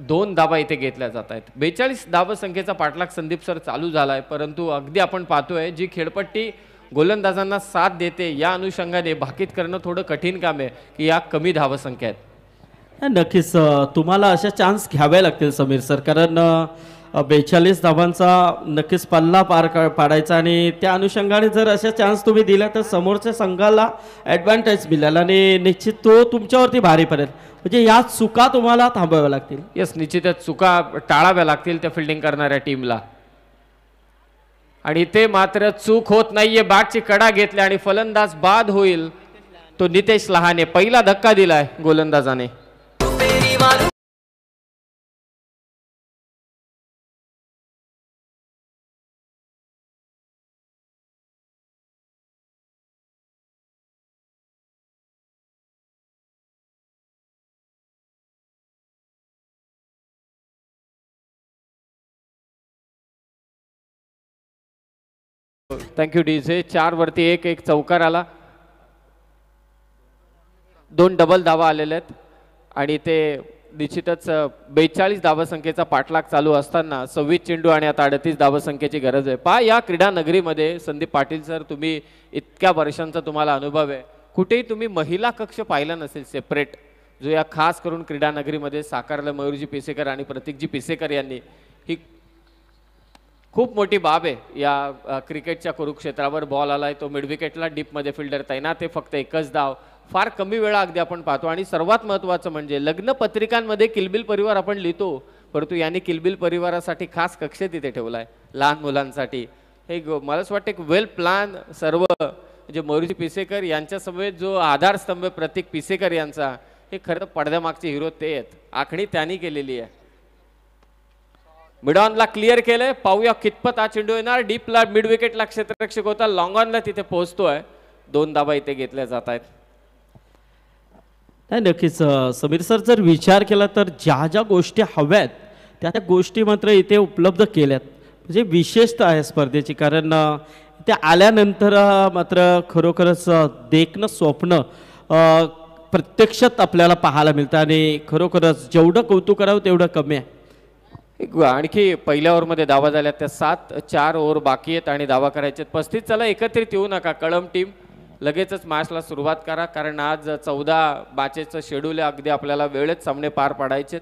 2 धावा इथे घेतल्या जात आहेत. 42 धावसंख्येचा पाठलाग संदीप सर चालू झालाय, परंतु अगदी आपण पाहतोय जी खेळपट्टी गोलंदाजांना साथ देते या अनुषंगाने भाकीत करणं थोडं कठीण काम आहे की या कमी धावसंख्या आहेत. नक्कीच तुम्हाला अशा चान्स घ्यावे लागतील समीर सर, कारण 42 धावांचा नक्कीच पल्ला पाडायचा आणि त्या अनुषंगाने जर अशा चान्स तुम्ही दिला तर समोरच्या संघाला ॲडव्हान्टेज मिळेल आणि निश्चित तो तुमच्यावरती भारी पडेल. म्हणजे या चुका तुम्हाला थांबवाव्या लागतील. येस, निश्चितच चुका टाळाव्या लागतील त्या फिल्डिंग करणाऱ्या टीमला. आणि ते मात्र चूक होत नाहीये. बॅटची कडा घेतल्या आणि फलंदाज बाद होईल तो नितेश लहाने. पहिला धक्का दिलाय गोलंदाजाने. Thank you DJ. 4 वरती 1 चौकार आला. 2 डबल धावा आलेल्या आहेत आणि ते निश्चितच 42 धावसंख्येचा पाठलाग चालू असताना 26 चेंडू आणि आता 38 धावसंख्येची गरज आहे. या क्रीडा नगरीमध्ये संदीप पाटील सर, तुम्ही इतक्या वर्षांचा तुम्हाला अनुभव आहे, कुठेही तुम्ही महिला कक्ष पाहिला नसेल सेपरेट. जो या खास करून क्रीडा नगरीमध्ये साकारलं मयूरजी पिसेकर आणि प्रतीकजी पिसेकर यांनी, ही खूप मोठी बाब आहे या क्रिकेटच्या कुरुक्षेत्रावर. बॉल आलाय तो मिड विकेटला, डीपमध्ये फिल्डर तैनात आहे, फक्त एकच धाव, फार कमी वेळा अगदी आपण पाहतो. आणि सर्वात महत्त्वाचं म्हणजे लग्न पत्रिकांमध्ये किलबिल परिवार आपण लिहितो, परंतु यांनी किलबिल परिवारासाठी खास कक्ष तिथे ठेवला आहे लहान मुलांसाठी. हे मला असं वाटतं एक वेल प्लॅन सर्व म्हणजे मयूरजी पिसेकर यांच्या समवेत जो आधारस्तंभ प्रतीक पिसेकर यांचा, हे खरं तर पडद्यामागचे हिरो ते आहेत, आखणी त्यांनी केलेली आहे. मिड ऑनला क्लिअर केलंय, पाहूया कितपत हा चेंडू येणार. डीपला मिड विकेटला क्षेत्ररक्षक होता, लॉंग ऑनला तिथे पोहोचतोय. 2 धावा इथे घेतल्या जात आहेत. नाही नक्कीच समीर सर, जर विचार केला तर ज्या ज्या गोष्टी हव्यात त्या त्या गोष्टी मात्र इथे उपलब्ध केल्यात, म्हणजे विशेषता आहे स्पर्धेची. कारण ते आल्यानंतर मात्र खरोखरच देखणं स्वप्न प्रत्यक्षात आपल्याला पाहायला मिळतं आणि खरोखरच जेवढं कौतुक करावं तेवढं कमी आहे. आणखी पहिल्या ओव्हरमध्ये धावा झाल्या त्या 7, 4 ओव्हर बाकी आहेत आणि धावा करायचे 35. चला एकत्रित येऊ नका कळम टीम, लगेचच मॅचला सुरुवात करा, कारण आज 14 मॅचेसचं शेड्यूल आहे. अगदी आपल्याला वेळेत सामने पार पाडायचेत.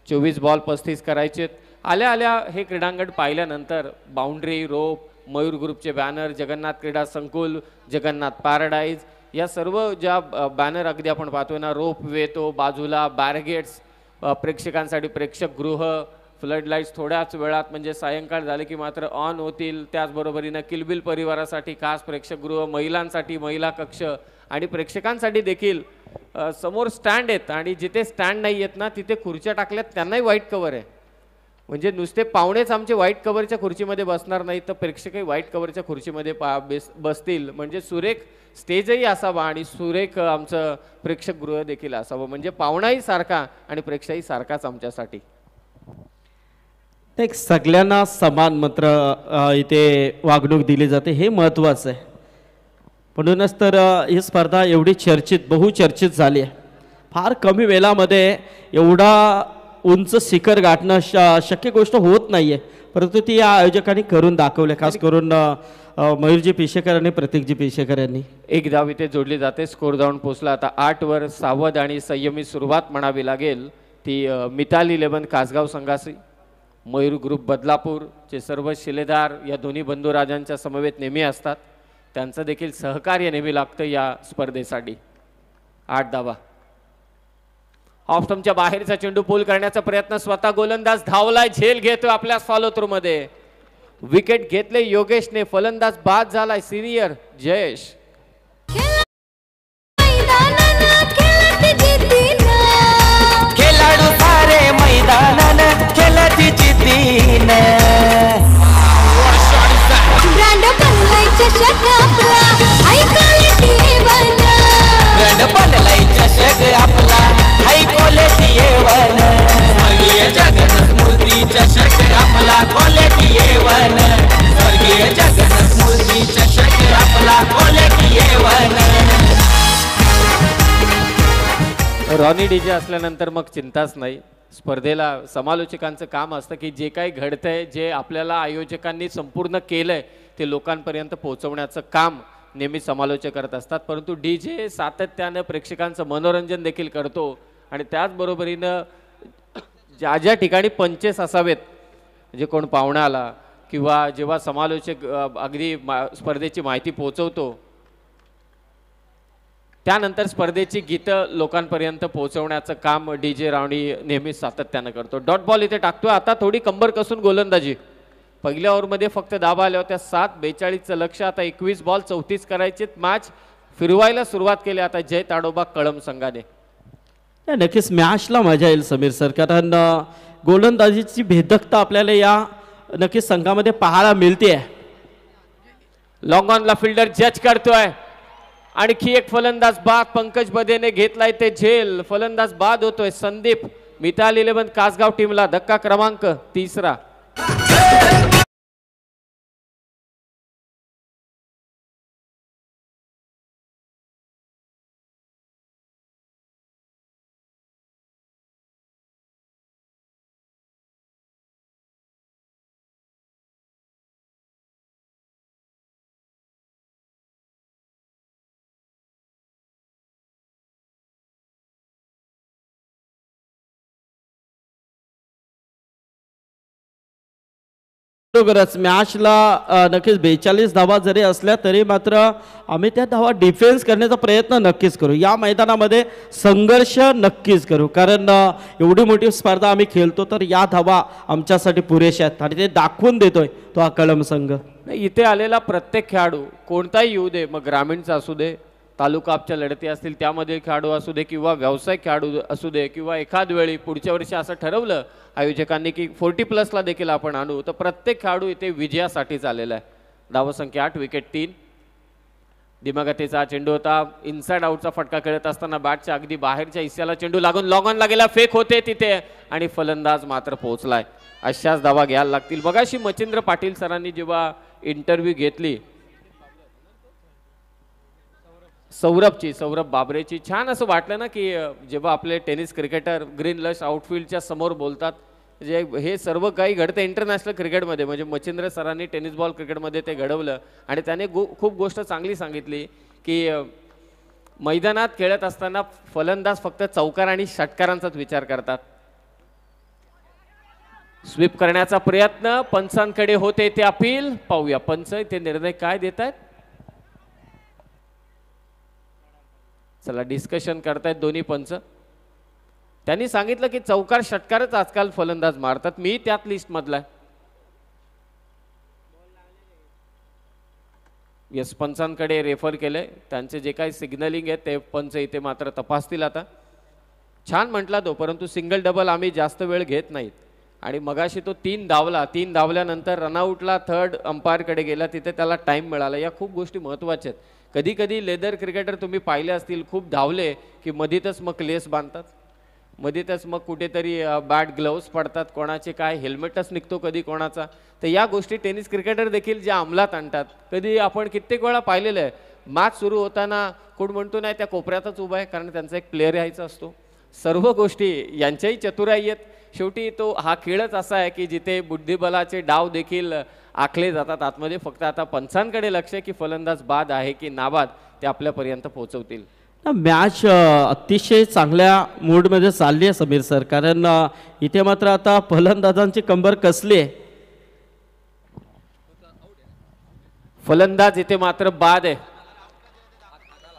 24 बॉल 35 करायचेत. आल्या आल्या हे क्रीडांगण पाहिल्यानंतर बाउंड्री, रोप, मयूर ग्रुपचे बॅनर, जगन्नाथ क्रीडा संकुल, जगन्नाथ पॅराडाईज, या सर्व ज्या बॅनर अगदी आपण पाहतोय ना, रोप वे तो बाजूला, बॅरिगेट्स, प्रेक्षकांसाठी प्रेक्षकगृह, फ्लड लाईट्स थोड्याच वेळात म्हणजे सायंकाळ झाले की मात्र ऑन होतील. त्याचबरोबरीनं किलबिल परिवारासाठी खास प्रेक्षकगृह, महिलांसाठी महिला कक्ष आणि प्रेक्षकांसाठी देखील समोर स्टँड आहेत. आणि जिथे स्टँड नाही आहेत ना तिथे खुर्च्या टाकल्यात, त्यांनाही व्हाईट कवर आहे. म्हणजे नुसते पाहुणेच आमचे व्हाईट कवरच्या खुर्चीमध्ये बसणार नाही, तर प्रेक्षकही व्हाईट कवरच्या खुर्चीमध्ये बसतील. म्हणजे सुरेख स्टेजही असावा आणि सुरेख आमचं प्रेक्षकगृह देखील असावं. म्हणजे पाहुणाही सारखा आणि प्रेक्षकही सारखाच आमच्यासाठी. एक सगळ्यांना समान मात्र इथे वागणूक दिली जाते, हे महत्त्वाचं आहे. म्हणूनच तर ही स्पर्धा एवढी चर्चित, बहुचर्चित झाली आहे. फार कमी वेळामध्ये एवढा उंच शिखर गाठणं शक्य गोष्ट होत नाही आहे, परंतु ती या आयोजकांनी करून दाखवले, खास करून मयूरजी पिसेकर आणि प्रतीकजी पिसेकर यांनी. एक धाव इथे जोडली जाते, स्कोर जाऊन पोचला आता 8 वर. सावध आणि संयमी सुरुवात म्हणावी लागेल ती मिताली 11 कासगाव संघाची. मयूर ग्रुप बदलापूरचे सर्व शिलेदार या दोन्ही बंधुराजांच्या समवेत नेहमी असतात, त्यांचं देखील सहकार्य नेहमी लागतं या स्पर्धेसाठी. 8 धावा. ऑफ स्टंपच्या बाहेरचा चेंडू पूल करण्याचा प्रयत्न, स्वतः गोलंदाज धावलाय, झेल घेतोय आपल्या फॉलो थ्रू मध्ये. विकेट घेतले योगेशने, फलंदाज बाद झालाय सिनियर जयेश. खेळाडू सारे मैदानानं खेळत जिद्दीन, ब्रँड बनलाय चषक आपला, हाय क्वालिटी A1, ब्रँड बनलाय चषक आपला, हाय क्वालिटी A1, स्वर्गीय जगन्नाथ मूर्ती चषक आपला, क्वालिटी A1, स्वर्गीय जगन्नाथ मूर्ती चषक आपला, क्वालिटी A1. रॉनी डीजे असल्यानंतर मग चिंताच नाही. स्पर्धेला समालोचकांचं काम असतं की जे काही घडतंय, जे आपल्याला आयोजकांनी संपूर्ण केलंय ते लोकांपर्यंत पोहोचवण्याचं काम नेहमी समालोचक करत असतात. परंतु डीजे सातत्यानं प्रेक्षकांचं मनोरंजन देखील करतो आणि त्याचबरोबरीनं ज्या ज्या ठिकाणी पंचेस असावेत, म्हणजे कोण पाहुणा आला किंवा जेव्हा समालोचक अगदी स्पर्धेची माहिती पोहोचवतो, त्यानंतर स्पर्धेची गीतं लोकांपर्यंत पोहोचवण्याचं काम डीजे रावणी नेहमी सातत्यानं करतो. डॉट बॉल इथे टाकतोय. आता थोडी कंबर कसून गोलंदाजी. पहिल्या ओव्हरमध्ये फक्त धावा आल्या होत्या 7. 42चं लक्ष. आता 21 बॉल 34 करायचे. मॅच फिरवायला सुरुवात केली आता जय ताडोबा कळम संघाने. नक्कीच मॅचला मजा येईल समीर सर, कारण गोलंदाजीची भेदकता आपल्याला या नक्कीच संघामध्ये पाहायला मिळते. लॉंग ऑनला फिल्डर जज करतोय. आणखी एक फलंदाज बाद, पंकज बदेने घेतलाय ते झेल. फलंदाज बाद होतोय संदीप. मिताली 11 कासगाव टीमला धक्का क्रमांक 3. खरोखरच मॅचला नक्कीच 42 धावा जरी असल्या तरी मात्र आम्ही त्या धावा डिफेन्स करण्याचा प्रयत्न नक्कीच करू. या मैदानामध्ये संघर्ष नक्कीच करू, कारण एवढी मोठी स्पर्धा आम्ही खेळतो तर या धावा आमच्यासाठी पुरेशा आहेत आणि ते दाखवून देतोय तो हा कळंब संघ. नाही, इथे आलेला प्रत्येक खेळाडू कोणताही येऊ दे, मग ग्रामीणचा असू दे, तालुका आपच्या लढती असतील त्यामध्ये खेळाडू असू दे, किंवा व्यावसायिक खेळाडू असू दे, किंवा एखाद वेळी पुढच्या वर्षी असं ठरवलं आयोजकांनी की 40+ देखील आपण आणू, तर प्रत्येक खेळाडू इथे विजयासाठीच आलेला आहे. धावसंख्या 8, विकेट 3. दिमागतीचा चेंडू होता, इनसाइड आउटचा फटका खेळत असताना बॅटच्या अगदी बाहेरच्या हिस्स्याला चेंडू लागून लॉग ऑन लागेला, फेक होते तिथे आणि फलंदाज मात्र पोहोचलाय. अशाच धावा घ्यायला लागतील. बघाशी मच्छिंद्र पाटील सरांनी जेव्हा इंटरव्ह्यू घेतली सौरभ बाबरेची, छान असं वाटलं ना की जेव्हा आपले टेनिस क्रिकेटर ग्रीन लश आउटफील्डच्या समोर बोलतात, जे हे सर्व काही घडतं इंटरनॅशनल क्रिकेटमध्ये, म्हणजे मच्छिंद्र सरांनी टेनिस बॉल क्रिकेटमध्ये ते घडवलं आणि त्याने खूप गोष्ट चांगली सांगितली की मैदानात खेळत असताना फलंदाज फक्त चौकार आणि षटकारांचाच विचार करतात. स्वीप करण्याचा प्रयत्न, पंचांकडे होते ते अपील, पाहूया पंच ते निर्णय काय देत आहेत. चला डिस्कशन करतायत दोन्ही पंच. त्यांनी सांगितलं की चौकार षटकारच आजकाल फलंदाज मारतात, मी त्यात लिस्ट मधला. यस, पंचांकडे रेफर केले, त्यांचे जे काही सिग्नलिंग आहे ते पंच इथे मात्र तपासतील. आता छान म्हटला तो, परंतु सिंगल डबल आम्ही जास्त वेळ घेत नाहीत आणि मगाशी तो 3 धावल्यानंतर रनआउटला थर्ड अंपायरकडे गेला, तिथे त्याला टाइम मिळाला. या खूप गोष्टी महत्त्वाच्या आहेत. कधी कधी लेदर क्रिकेटर तुम्ही पाहिले असतील, खूप धावले की मधीतच मग लेस बांधतात, मधीतच मग कुठेतरी बॅट ग्लव्स पडतात, कोणाचे काय हेल्मेटच निघतो कधी कोणाचा. तर या गोष्टी टेनिस क्रिकेटर देखील ज्या अंमलात आणतात. कधी आपण कित्येक वेळा पाहिलेलं आहे, मॅच सुरू होताना कोण म्हणतो नाही त्या कोपऱ्यातच उभा आहे, कारण त्यांचा एक प्लेअर यायचा असतो. सर्व गोष्टी यांच्याही चतुराई आहेत. शेवटी तो हा खेळच असा आहे की जिथे बुद्धिबलाचे डाव देखील आखले जातात आतमध्ये. फक्त आता पंचांकडे लक्ष आहे की फलंदाज बाद आहे की नाबाद, ते आपल्यापर्यंत पोहोचवतील. मॅच अतिशय चांगल्या मूडमध्ये चालली आहे समीर सर, कारण इथे मात्र आता फलंदाजांची कंबर कसली आहे. फलंदाज इथे मात्र बाद आहे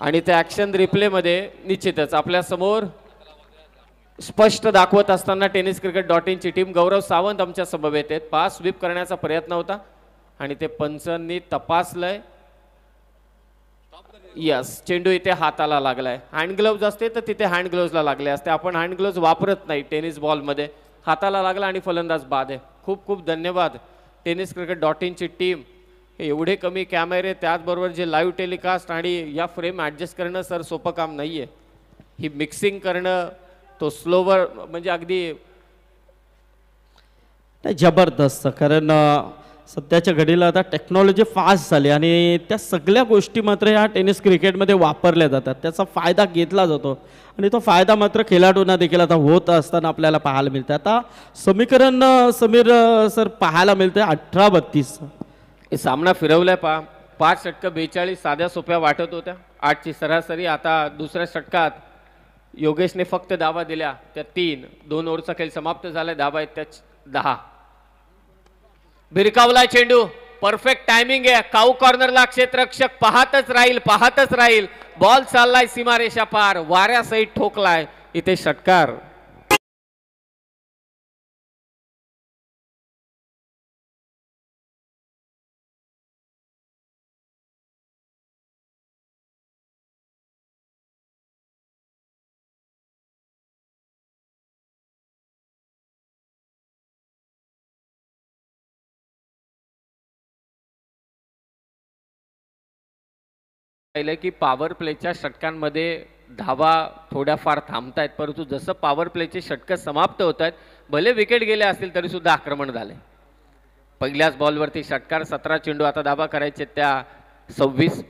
आणि त्या ॲक्शन रिप्लेमध्ये निश्चितच आपल्या समोर स्पष्ट दाखवत असताना tenniscricket.in ची टीम गौरव सावंत आमच्या समवेत आहेत. पास स्वीप करण्याचा प्रयत्न होता आणि ते पंचांनी तपासलंय. यस, चेंडू इथे हाताला लागलाय. हँड ग्लोव्ज असते तर तिथे हँड ग्लोव्जला लागले असते, आपण हँड ग्लोव्ज वापरत नाही टेनिस बॉलमध्ये. हाताला लागला आणि फलंदाज बाद आहे. खूप खूप धन्यवाद tenniscricket.in ची टीम. एवढे कमी कॅमेरे, त्याचबरोबर जे लाईव्ह टेलिकास्ट आणि या फ्रेम ॲडजस्ट करणं सर सोपं काम नाही आहे. ही मिक्सिंग करणं, तो स्लोवर म्हणजे अगदी जबरदस्त, कारण सध्याच्या घडीला आता टेक्नॉलॉजी फास्ट झाली आणि त्या सगळ्या गोष्टी मात्र ह्या टेनिस क्रिकेटमध्ये वापरल्या जातात, त्याचा फायदा घेतला जातो आणि तो फायदा मात्र खेळाडूंना देखील आता होत असताना आपल्याला पाहायला मिळतं. आता समीकरण समीर सर पाहायला मिळतंय 18-32. सामना फिरवलाय. 5 षटकं 42 साध्या सोप्या वाटत होत्या, 8ची सरासरी. आता दुसऱ्या षटकात योगेशने फक्त धावा दिल्या, त्या 3. 2 ओव्हरचा खेळ समाप्त झालाय, धावा आहेत त्या 10. भिरकावला चेंडू, परफेक्ट टायमिंग आहे. काऊ कॉर्नरला क्षेत्ररक्षक पाहतच राहील. बॉल चाललाय सीमारेषा पार, वाऱ्यासहित ठोकलाय, इथे षटकार. की पॉवर प्लेच्या षटकांमध्ये धावा थोड्याफार थांबतायत, परंतु जसं पॉवर प्लेचे षटकं समाप्त होत आहेत, भले विकेट गेले असतील तरी सुद्धा आक्रमण झाले. पहिल्याच बॉलवरती षटकार, 17 चेंडू. आता धावा करायचे त्या 26.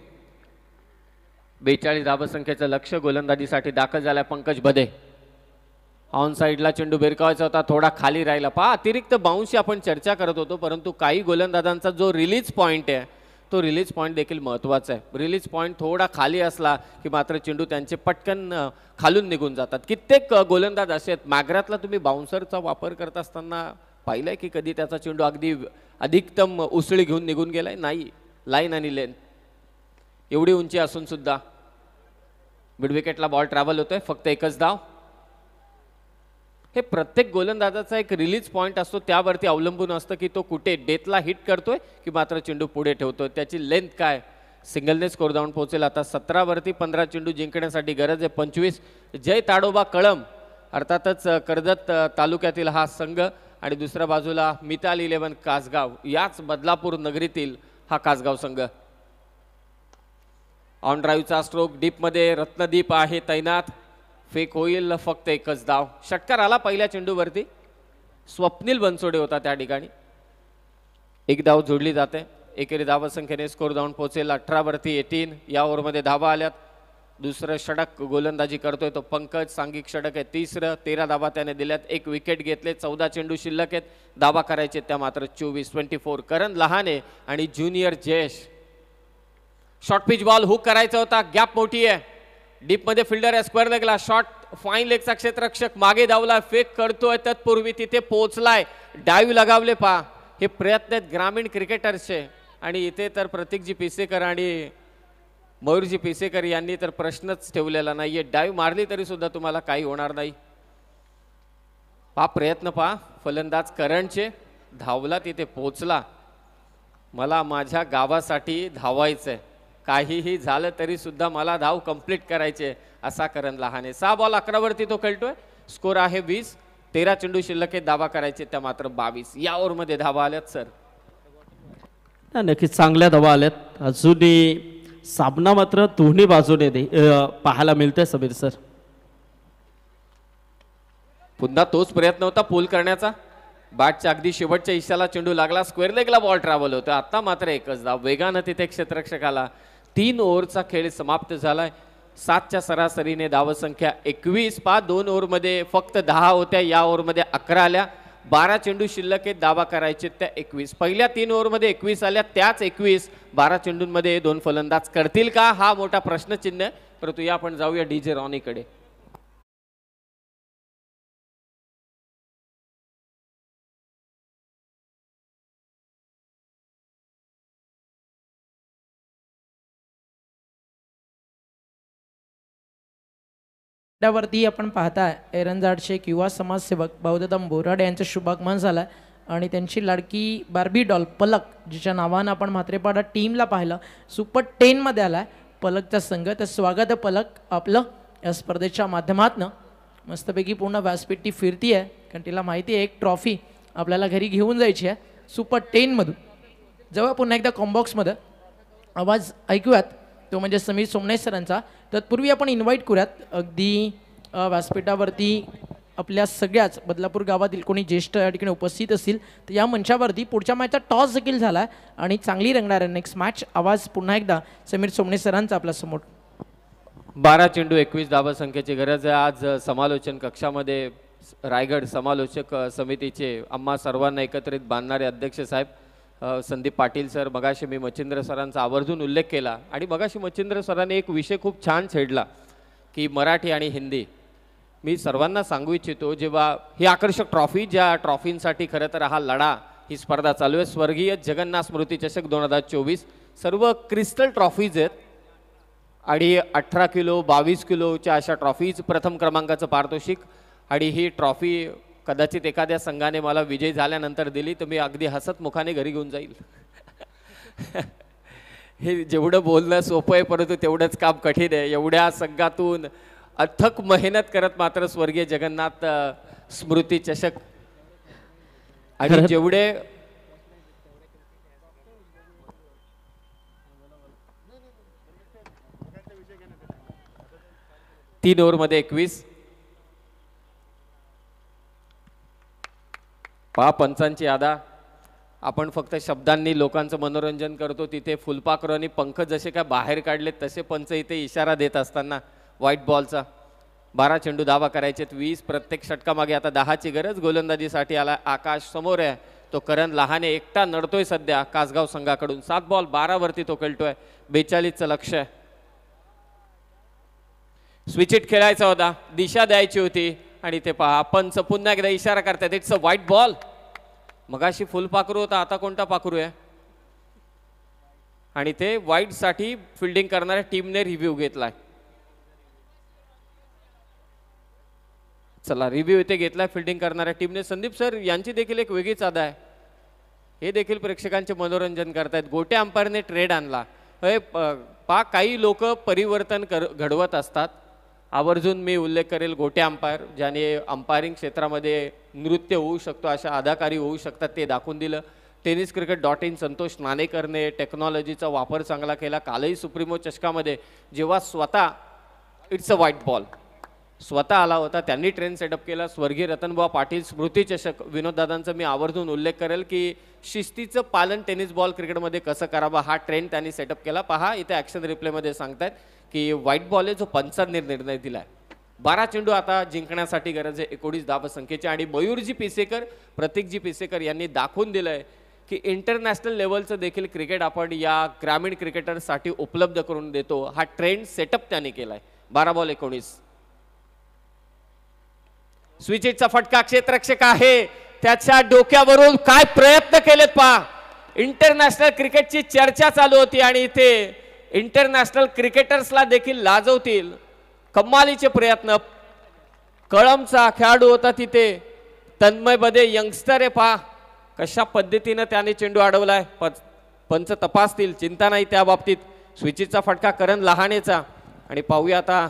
42 धावसंख्येचं लक्ष गोलंदाजीसाठी दाखल झालाय पंकज बदे. ऑन साईडला चेंडू भिरकावायचा होता, थोडा खाली राहिला. अतिरिक्त बाउन्सची आपण चर्चा करत होतो, परंतु काही गोलंदाजांचा जो रिलीज पॉईंट आहे तो रिलीज पॉईंट देखील महत्त्वाचा आहे. रिलीज पॉईंट थोडा खाली असला की मात्र चेंडू त्यांचे पटकन खालून निघून जातात. कित्येक गोलंदाज असे आहेत, मॅग्रातला तुम्ही बाउन्सरचा वापर करत असताना पाहिलंय की कधी त्याचा चेंडू अगदी अधिकतम उसळी घेऊन निघून गेलाय? नाही. लाईन आणि लेन एवढी उंची असून सुद्धा मिड विकेटला बॉल ट्रॅव्हल होतोय. फक्त एकच धाव. हे प्रत्येक गोलंदाजाचा एक रिलीज पॉइंट असतो, त्यावरती अवलंबून असतं की तो कुठे डेथला हिट करतोय की मात्र चेंडू पुढे ठेवतोय, त्याची लेंथ काय. सिंगलने स्कोर जाऊन पोहोचेल. आता 17 वरती 15 चेंडू जिंकण्यासाठी गरज आहे 25. जय ताडोबा कळम अर्थातच कर्जत तालुक्यातील हा संघ आणि दुसऱ्या बाजूला मिताल 11 कासगाव, याच बदलापूर नगरीतील हा कासगाव संघ. ऑन ड्राईव्हचा स्ट्रोक डीपमध्ये रत्नदीप आहे तैनात. फेक होईल. फक्त एकच धाव. षटकार आला पहिल्या चेंडूवरती. स्वप्नील बनसोडे होता त्या ठिकाणी. एक धाव जोडली जाते. एकेरी धावसंख्येने स्कोर जाऊन पोहोचेल 18 वरती 18. या ओव्हरमध्ये धावा आल्यात. दुसरं षटक गोलंदाजी करतोय तो पंकज. सांघिक षटक आहे तिसरं. 13 धावा त्याने दिल्यात. एक विकेट घेतले. 14 चेंडू शिल्लक आहेत. धावा करायचे त्या मात्र 24. करण लहाने आणि junior Jayesh. Short pitch ball hook करायचा होता. गॅप मोठी आहे. डीप मध्ये फिल्डर आहे. स्क्वेअर लेगला शॉट. फाईन लेगचा क्षेत्ररक्षक मागे धावला. फेक करतोय. तत्पूर्वी तिथे पोहोचलाय. डाईव्ह लगावले. पहा हे प्रयत्न आहेत ग्रामीण क्रिकेटर्सचे. आणि इथे तर प्रतीकजी पिसेकर आणि मयूरजी पिसेकर यांनी तर प्रश्नच ठेवलेला नाहीये. डाईव्ह मारली तरी सुद्धा तुम्हाला काही होणार नाही. पहा प्रयत्न पहा फलंदाज करणचे. धावला तिथे पोहोचला. मला माझ्या गावासाठी धावायचंय. काहीही झालं तरी सुद्धा मला धाव कंप्लीट करायचे असा करण लहाने. 6 बॉल 11 वरती तो खेळतोय. स्कोर आहे 20. 13 चेंडू शिल्लक आहे. धावा करायचे त्या मात्र 22. या ओव्हरमध्ये धावा आल्यात सर. नक्कीच चांगल्या धावा आल्यात. अजूनही सामना मात्र दोन्ही बाजूने पाहायला मिळतोय समीर सर. पुन्हा तोच प्रयत्न होता पूल करण्याचा. बॅटच्या अगदी शेवटच्या इशाला चेंडू लागला. स्क्वेअर लेगला बॉल ट्रॅव्हल होता. आता मात्र एकच धाव. वेगानं तिथे क्षेत्ररक्षकाला. 3 ओव्हरचा खेळ समाप्त झालाय. 7च्या सरासरीने धावसंख्या 21. 2 ओव्हरमध्ये फक्त 10 होत्या. या ओव्हरमध्ये 11 आल्या. 12 चेंडू शिल्लक आहेत. धावा करायचे त्या 21. पहिल्या 3 ओव्हरमध्ये 21 आल्या. त्याच 21 12 चेंडूंमध्ये 2 फलंदाज करतील का हा मोठा प्रश्नचिन्ह आहे. परंतु या आपण जाऊया डीजे रॉनीकडे. वरती आपण पाहताय एरंजाड शेख युवा समाजसेवक बौद्धदा बोराडे यांचं शुभागमन झालं आणि त्यांची लाडकी बार्बी डॉल पलक, जिच्या नावानं आपण म्हात्रेपाडा टीमला पाहिलं, सुपर 10 मध्ये आलाय पलकचा संघ. तर स्वागत पलक आपलं या स्पर्धेच्या माध्यमातून. मस्तपैकी पूर्ण व्यासपीठ फिरती आहे कारण तिला माहिती आहे एक ट्रॉफी आपल्याला घरी घेऊन जायची आहे सुपर 10 मधून. जेव्हा पुन्हा एकदा कॉम्बॉक्समध्ये आवाज ऐकूयात तो म्हणजे समीर सोमणे सरांचा. तत्पूर्वी आपण इन्व्हाइट करूयात अगदी व्यासपीठावरती आपल्या सगळ्याच बदलापूर गावातील कोणी ज्येष्ठ या ठिकाणी उपस्थित असतील तर या मंचावरती. पुढच्या मॅचचा टॉस देखील झाला आणि चांगली रंगणार आहे नेक्स्ट मॅच. आवाज पुन्हा एकदा समीर सोमणे सरांचा आपल्या समोर. 12 चेंडू 21 धावसंख्येची गरज आहे. आज समालोचन कक्षामध्ये रायगड समालोचक समितीचे आम्हा सर्वांना एकत्रित बांधणारे अध्यक्ष साहेब संदीप पाटील सर. मगाशी मी मच्छिंद्र सरांचा आवर्जून उल्लेख केला आणि मगाशी मच्छिंद्र सरांनी एक विषय खूप छान छेडला की मराठी आणि हिंदी. मी सर्वांना सांगू इच्छितो जेव्हा ही आकर्षक ट्रॉफी, ज्या ट्रॉफींसाठी खरं तर हा लढा, ही स्पर्धा चालू आहे, स्वर्गीय जगन्नाथ स्मृती चषक 2024, सर्व क्रिस्टल ट्रॉफीज आहेत आणि 18 किलो 22 किलोच्या अशा ट्रॉफीज. प्रथम क्रमांकाचं पारितोषिक आणि ही ट्रॉफी कदाचित एखाद्या संघाने मला विजय झाल्यानंतर दिली तर मी अगदी हसत मुखाने घरी घेऊन जाईल. हे जेवढं बोलणं सोपं आहे परंतु तेवढंच काम कठीण आहे. एवढ्या संघातून अथक मेहनत करत मात्र स्वर्गीय जगन्नाथ स्मृती चषक आणि जेवढे तीन ओव्हरमध्ये 21. पहा पंचांची यादा. आपण फक्त शब्दांनी लोकांचं मनोरंजन करतो, तिथे फुलपाखरू आणि पंख जसे काय बाहेर काढलेत तसे पंच इथे इशारा देत असताना व्हाईट बॉलचा. 12 चेंडू धावा करायचे 20. प्रत्येक षटकामागे आता 10ची गरज. गोलंदाजीसाठी आला आकाश. समोर आहे तो करण लहाने, एकटा नडतोय सध्या कासगाव संघाकडून. 7 बॉल 12 वरती तो खेळतोय. 42चं लक्ष आहे. स्विच इट खेळायचा होता, दिशा द्यायची होती आणि ते पहा पंच पुन्हा एकदा इशारा करतात. It's a white ball. मगाशी फुल पाखरू होता, आता कोणता पाखरू आहे? आणि ते वाईटसाठी फिल्डिंग करणाऱ्या टीमने रिव्ह्यू घेतलाय. चला रिव्ह्यू इथे घेतलाय फिल्डिंग करणाऱ्या टीमने. संदीप सर यांची देखील एक वेगळीच अदा आहे, हे देखील प्रेक्षकांचे मनोरंजन करतायत. गोट्या अंपायरने ट्रेड आणला. काही लोक परिवर्तन घडवत असतात. आवर्जून मी उल्लेख करेल गोट्या अंपायर, ज्याने अंपायरिंग क्षेत्रामध्ये नृत्य होऊ शकतो, अशा अदाकारी होऊ शकतात, ते दाखवून दिलं. tenniscricket.in संतोष नाणेकरने टेक्नॉलॉजीचा वापर चांगला केला. कालही सुप्रीमो चषकामध्ये जेव्हा स्वतः इट्स अ व्हाईट बॉल स्वतः आला होता, त्यांनी ट्रेन सेटअप केला. स्वर्गीय रतनबुवा पाटील स्मृती चषक विनोददादांचा मी आवर्जून उल्लेख करेल की शिस्तीचं पालन टेनिस बॉल क्रिकेटमध्ये कसं करावं, हा ट्रेंड त्यांनी सेटअप केला. पहा इथे ॲक्शन रिप्लेमध्ये सांगतायत की व्हाईट बॉल आहे जो पंचांनी निर्णय दिलाय. 12 चेंडू आता जिंकण्यासाठी गरज आहे 19 धावसंख्येची. आणि मयूरजी पिसेकर, प्रतीकजी पिसेकर यांनी दाखवून दिलंय की इंटरनॅशनल लेवलचं देखील क्रिकेट आपण या ग्रामीण क्रिकेटर्ससाठी उपलब्ध करून देतो. हा ट्रेंड सेटअप त्यांनी केलाय. 12 बॉल 19. स्विचिटचा फटका, क्षेत्ररक्षक आहे त्याच्या डोक्यावरून काय प्रयत्न केलेत पहा. इंटरनॅशनल क्रिकेटची चर्चा चालू होती आणि इथे इंटरनॅशनल क्रिकेटर्सला देखील लाजवतील कमालीचे प्रयत्न. कळमचा खेळाडू होता तिथे, तन्मय बदे यंगस्टर आहे. पहा कशा पद्धतीनं त्याने चेंडू अडवलाय. पंच तपासतील, चिंता नाही त्या बाबतीत. स्विचिटचा फटका करण लहानेचा. आणि पाहूया आता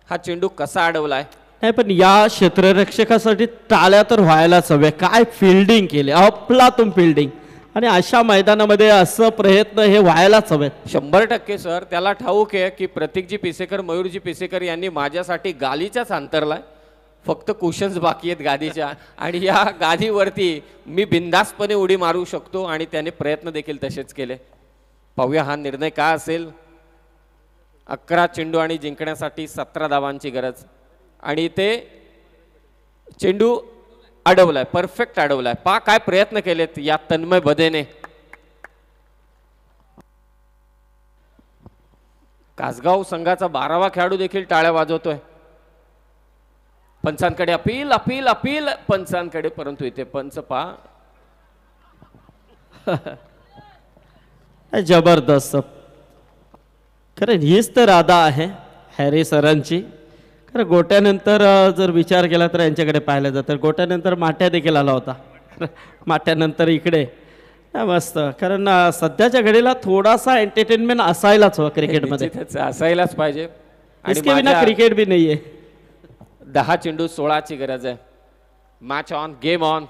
हा चेंडू कसा अडवलाय. नाही पण या क्षेत्ररक्षकासाठी टाळ्या तर व्हायलाच हव्या. काय फिल्डिंग केली, अफलातून फिल्डिंग. आणि अशा मैदानामध्ये असं प्रयत्न हे व्हायलाच हवेत. 100% सर. त्याला ठाऊक आहे की प्रतीकजी पिसेकर, मयूरजी पिसेकर यांनी माझ्यासाठी गालीचाच अंतरलाय. फक्त कुशन्स बाकी आहेत गादीच्या, आणि या गादीवरती मी बिंदासपणे उडी मारू शकतो. आणि त्याने प्रयत्न देखील तसेच केले. पाहूया हा निर्णय काय असेल. 11 चेंडू आणि जिंकण्यासाठी 17 धावांची गरज. आणि ते चेंडू अडवलाय, परफेक्ट अडवलाय. पहा काय प्रयत्न केलेत या तन्मय बदेने. कासगाव संघाचा 12वा खेळाडू देखील टाळ्या वाजवतोय. पंचांकडे अपील अपील अपील पंचांकडे, परंतु इथे पंच पहा जबरदस्त. खरं हीच तर अदा आहे हॅरी सरांची. खरं गोट्यानंतर जर विचार केला तर यांच्याकडे पाहिलं जातं. गोट्यानंतर माट्या देखील आला होता. माट्यानंतर इकडे मस्त. कारण सध्याच्या घडीला थोडासा एंटरटेनमेंट असायलाच हवा क्रिकेटमध्ये, असायलाच पाहिजे. इसके बिना क्रिकेट भी नाही आहे. 10 चेंडू 16ची गरज आहे. Match on, game on.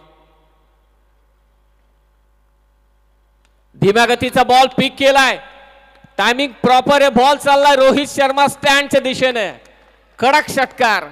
धीम्या गतीचा बॉल पिक केलाय. टायमिंग प्रॉपर आहे. बॉल चाललाय रोहित शर्मा स्टँडच्या दिशेने. कडक षटकार.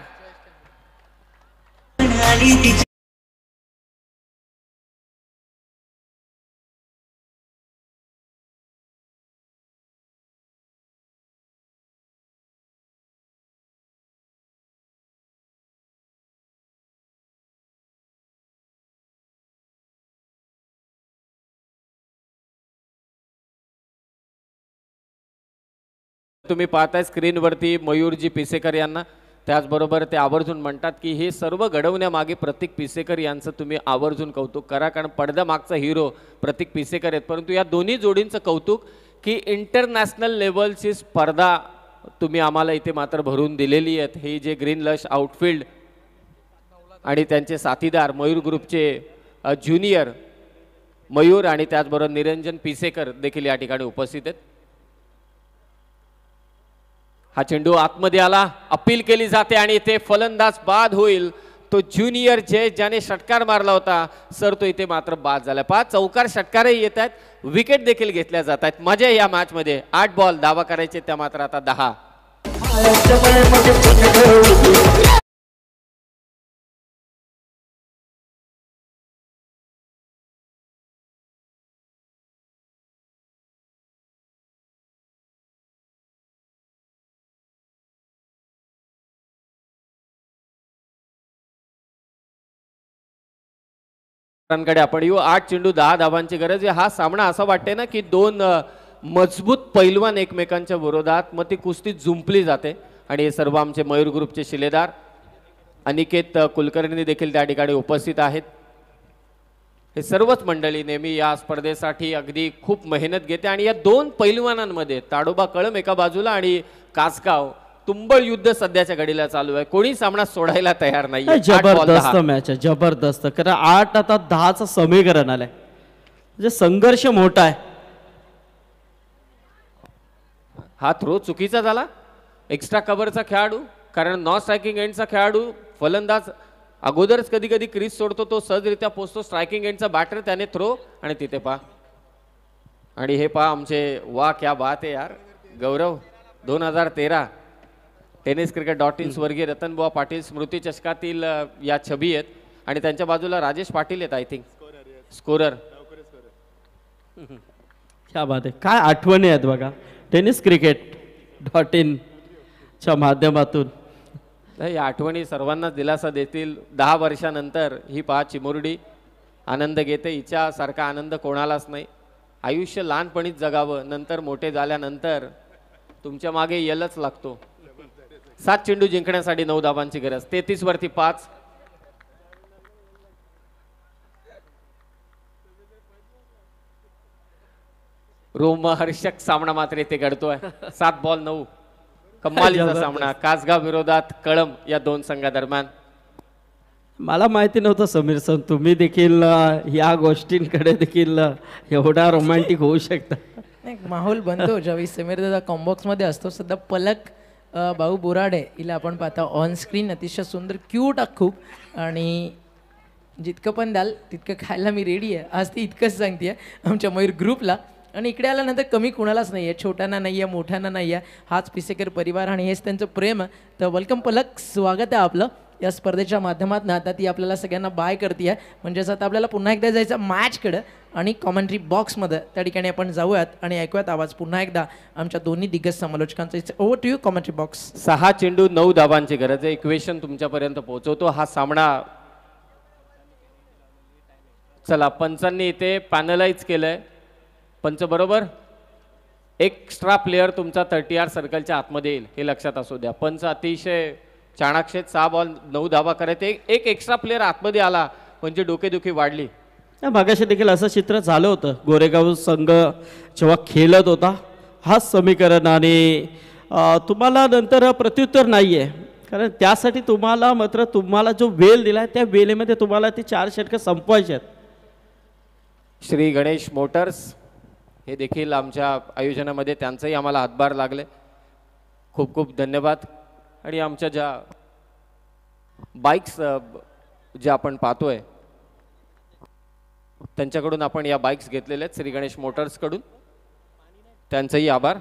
तुम्ही पाहताय स्क्रीनवरती मयूरजी पिसेकर यांना. त्याचबरोबर ते आवर्जून म्हणतात की हे सर्व घडवण्यामागे प्रतीक पिसेकर यांचं तुम्ही आवर्जून कौतुक करा, कारण पडद्यामागचा हिरो प्रतीक पिसेकर आहेत. परंतु या दोन्ही जोडींचं कौतुक की इंटरनॅशनल लेवलची स्पर्धा तुम्ही आम्हाला इथे मात्र भरून दिलेली आहेत. हे जे ग्रीन लश आउटफील्ड आणि त्यांचे साथीदार मयूर ग्रुपचे ज्युनियर मयूर आणि त्याचबरोबर निरंजन पिसेकर देखील या ठिकाणी उपस्थित आहेत. हा चेंडू आतमध्ये आला, अपील केली जाते आणि इथे फलंदाज बाद होईल. तो ज्युनियर ज्याने षटकार मारला होता सर, तो इथे मात्र बाद झाला. 5 चौकार षटकारही येत आहेत, विकेट देखील घेतल्या जात आहेत. मजा या मॅच मध्ये. 8 बॉल धावा करायचे, त्या मात्र आता 10. कडे आपण येऊ. 8 चेंडू 10 धावांची गरज आहे. हा सामना असा वाटते ना की 2 मजबूत पैलवान एकमेकांच्या विरोधात, मग ती कुस्ती जुंपली जाते. आणि हे सर्व आमचे मयूर ग्रुपचे शिलेदार अनिकेत कुलकर्णी देखील त्या ठिकाणी उपस्थित आहेत. हे सर्वच मंडळी नेहमी या स्पर्धेसाठी अगदी खूप मेहनत घेते आणि या दोन पैलवानांमध्ये ताडोबा कळम एका बाजूला आणि कासगाव तुंबळ युद्ध सध्याच्या घडीला चालू आहे. कोणी सामना सोडायला तयार नाही. जबरदस्त मॅच आहे, जबरदस्त. कारण 8 आता 10चं समीकरण आलंय, म्हणजे संघर्ष मोठा आहे. हा थ्रो चुकीचा झाला. एक्स्ट्रा कव्हरचा खेळाडू, कारण नॉन स्ट्रायकिंग एंडचा खेळाडू फलंदाज अगोदरच कधी कधी क्रीज सोडतो, तो सहजरित्या पोचतो. स्ट्रायकिंग एंडचा बॅटर त्याने थ्रो आणि तिथे पहा. आणि हे पहा आमचे, वा क्या बात आहे यार. गौरव 2013 tenniscricket.in स्वर्गीय रतनबुवा पाटील स्मृती चषकातील या छबी आहेत आणि त्यांच्या बाजूला राजेश पाटील आहेत. I think scorer. क्या बात आहे. काय आठवणी आहेत बघा tenniscricket.in च्या माध्यमातून. या आठवणी सर्वांनाच दिलासा देतील. 10 वर्षानंतर ही पहा चिमुरडी आनंद घेते. हिच्यासारखा आनंद कोणालाच नाही. आयुष्य लहानपणीच जगावं, नंतर मोठे झाल्यानंतर तुमच्या मागे येलच लागतो. 7 चेंडू जिंकण्यासाठी 9 धावांची गरज. 33 वरती 5. रोमहर्षक सामना मात्र इथे घडतोय. 7 बॉल 9. कमालीचा सामना कासगाव विरोधात कळम या दोन संघादरम्यान. मला माहिती नव्हतं समीर सर, तुम्ही देखील या गोष्टींकडे देखील एवढा रोमॅन्टिक होऊ शकता. नाही, माहोल बनतो ज्यावेळी समीर दादा कॉम्बॉक्स मध्ये असतो. सध्या पलक भाऊ बोराडे हिला आपण पाहता ऑन स्क्रीन, अतिशय सुंदर क्यूट खूप, आणि जितकं पण द्याल तितकं खायला मी रेडी आहे. आज ती इतकंच सांगते आमच्या मयूर ग्रुपला. आणि इकडे आल्यानंतर कमी कुणालाच नाही आहे, छोट्यांना नाही आहे, मोठ्यांना नाही आहे. हाच पिसेकर परिवार आणि हेच त्यांचं प्रेम आहे. तर वेलकम पलक, स्वागत आहे आपलं या स्पर्धेच्या माध्यमातून. आता ती आपल्याला सगळ्यांना बाय करते आहे. म्हणजेच आता आपल्याला पुन्हा एकदा जायचं मॅचकडं आणि कॉमेंट्री बॉक्समध्ये त्या ठिकाणी आपण जाऊयात आणि ऐकूयात आवाज पुन्हा एकदा आमच्या दोन्ही दिग्गज समालोचकांचा. Over to you commentary box. 6 चेंडू 9 धावांची गरज आहे. इक्वेशन तुमच्यापर्यंत पोहोचवतो. हा सामना चला पंचांनी इथे पॅनलाइज केलंय. पंच बरोबर एक्स्ट्रा प्लेअर तुमचा 30R सर्कलच्या आतमध्ये येईल हे लक्षात असू द्या. पंच अतिशय चाणाक्षेत 6 बॉल 9 धावा करायचे. एक एक्स्ट्रा प्लेअर आतमध्ये आला म्हणजे डोकेदुखी वाढली. मागाशी देखील असं चित्र झालं होतं. गोरेगाव संघ जेव्हा खेळत होता हाच समीकरण, आणि तुम्हाला नंतर प्रत्युत्तर नाही आहे, कारण त्यासाठी तुम्हाला जो वेळ दिला त्या वेळेमध्ये तुम्हाला ते 4 षटकं संपवायचे आहेत. श्री गणेश मोटर्स हे देखील आमच्या आयोजनामध्ये, त्यांचंही आम्हाला हातभार लागले. खूप खूप धन्यवाद. आणि आमच्या ज्या बाईक्स ज्या आपण पाहतोय त्यांच्याकडून आपण या बाईक्स घेतलेल्या आहेत श्री गणेश मोटर्सकडून, त्यांचंही आभार.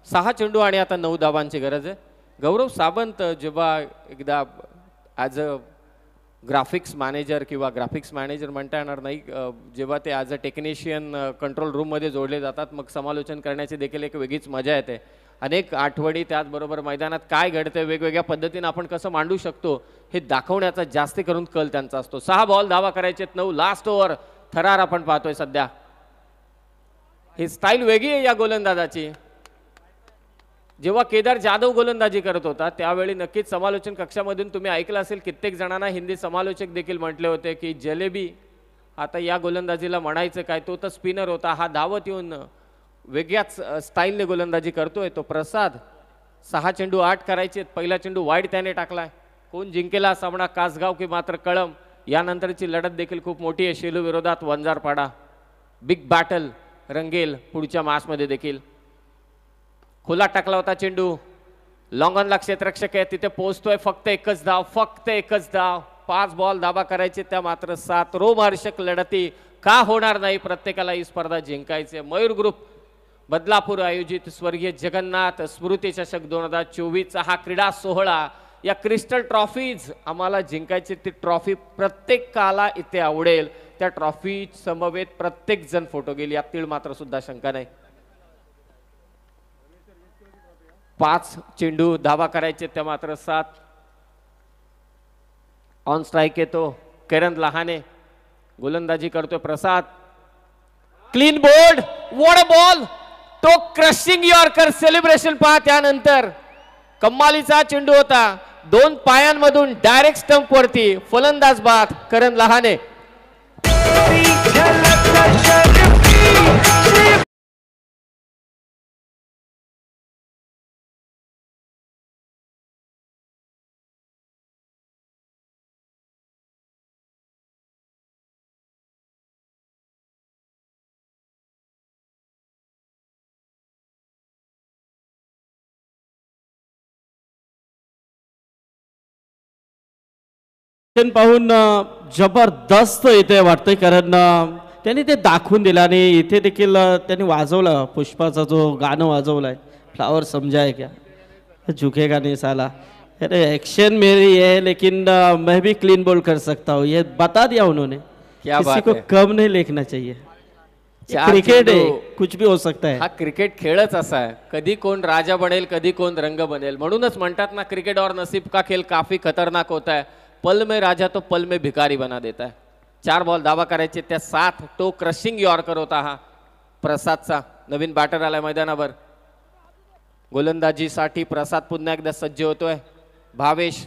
6 चेंडू आणि आता 9 धावांची गरज आहे. गौरव सावंत जेव्हा एकदा ॲज अ ग्राफिक्स मॅनेजर किंवा ग्राफिक्स मॅनेजर म्हणता येणार नाही, जेव्हा ते ॲज अ टेक्निशियन कंट्रोल रूममध्ये जोडले जातात, मग समालोचन करण्याची देखील एक वेगळीच मजा येते. अनेक आठवणी, त्याचबरोबर मैदानात काय घडते, वेगवेगळ्या पद्धतीने आपण कसं मांडू शकतो हे दाखवण्याचा जास्ती करून कल त्यांचा असतो. 6 बॉल धावा करायचे 9. लास्ट ओव्हर थरार आपण पाहतोय सध्या. ही स्टाईल वेगळी आहे या गोलंदाजाची. जेव्हा केदार जाधव गोलंदाजी करत होता त्यावेळी नक्कीच समालोचन कक्षामधून तुम्ही ऐकलं असेल, कित्येक जणांना हिंदी समालोचक देखील म्हटले होते की जलेबी. आता या गोलंदाजीला म्हणायचं काय, तो तर स्पिनर होता, हा धावत येऊन वेगळ्याच स्टाईलने गोलंदाजी करतोय. तो प्रसाद 6 चेंडू 8 करायचे. पहिला चेंडू वाईड त्याने टाकलाय. कोण जिंकेला सामना, कासगाव की मात्र कळम. यानंतरची लढत देखील खूप मोठी आहे. शेलू विरोधात वंजारपाडा. बिग बॅटल रंगेल पुढच्या मॅचमध्ये देखील. खुला टाकला होता चेंडू, लॉंगॉनला क्षेत्ररक्षक आहे, तिथे पोहोचतोय. फक्त एकच धाव. 5 बॉल धावा करायचे त्या मात्र 7. रोमहर्षक लढती का होणार नाही, प्रत्येकाला ही स्पर्धा जिंकायची. मयूर ग्रुप बदलापूर आयोजित स्वर्गीय जगन्नाथ स्मृती चषक 2024 हा क्रीडा सोहळा. या क्रिस्टल ट्रॉफीज आम्हाला जिंकायची. ती ट्रॉफी प्रत्येकाला इथे आवडेल. त्या ट्रॉफी समवेत प्रत्येक जण फोटो घेईल, यात तीळ मात्र सुद्धा शंका नाही. 5 चेंडू धावा करायचे त्या मात्र 7. ऑन स्ट्राइक येतो किरण लहाने, गोलंदाजी करतोय Prasad. Clean bowled, what a ball. तो क्रशिंग यॉर्कर सेलिब्रेशन पहा. त्यानंतर कमालीचा चेंडू होता. 2 पायांमधून डायरेक्ट स्टंप वरती फलंदाज बाद करण लहाने. पाहून जबरदस्त इथे वाटतंय, कारण त्यांनी ते दाखवून दिलं आणि इथे देखील त्यांनी वाजवलं, पुष्पाचा जो गाणं वाजवलंय, फ्लावर समझाए क्या, झुकेगा नहीं साला, अरे एक्शन मेरी है लेकिन मैं भी क्लीन बोल कर सकता हूँ, ये बता दिया उन्होंने। क्या किसी बात को है। कम नहीं लिखना चाहिए, चार क्रिकेट है, चेंडू। कुछ भी हो सकता है। हा क्रिकेट खेळच असा आहे, कधी कोण राजा बनेल कधी कोण रंग बनेल, म्हणूनच म्हणतात ना क्रिकेट और नसीब का खेल काफी खतरनाक होता है, पल में राजा तो पल में भिकारी बना देता है। 4 बॉल धावा करायचे, त्या 7 तो क्रशिंग यॉर्कर होता हा प्रसादचा। नवीन बॅटर आलाय मैदानावर, गोलंदाजीसाठी प्रसाद पुन्हा एकदा सज्ज होतोय। भावेश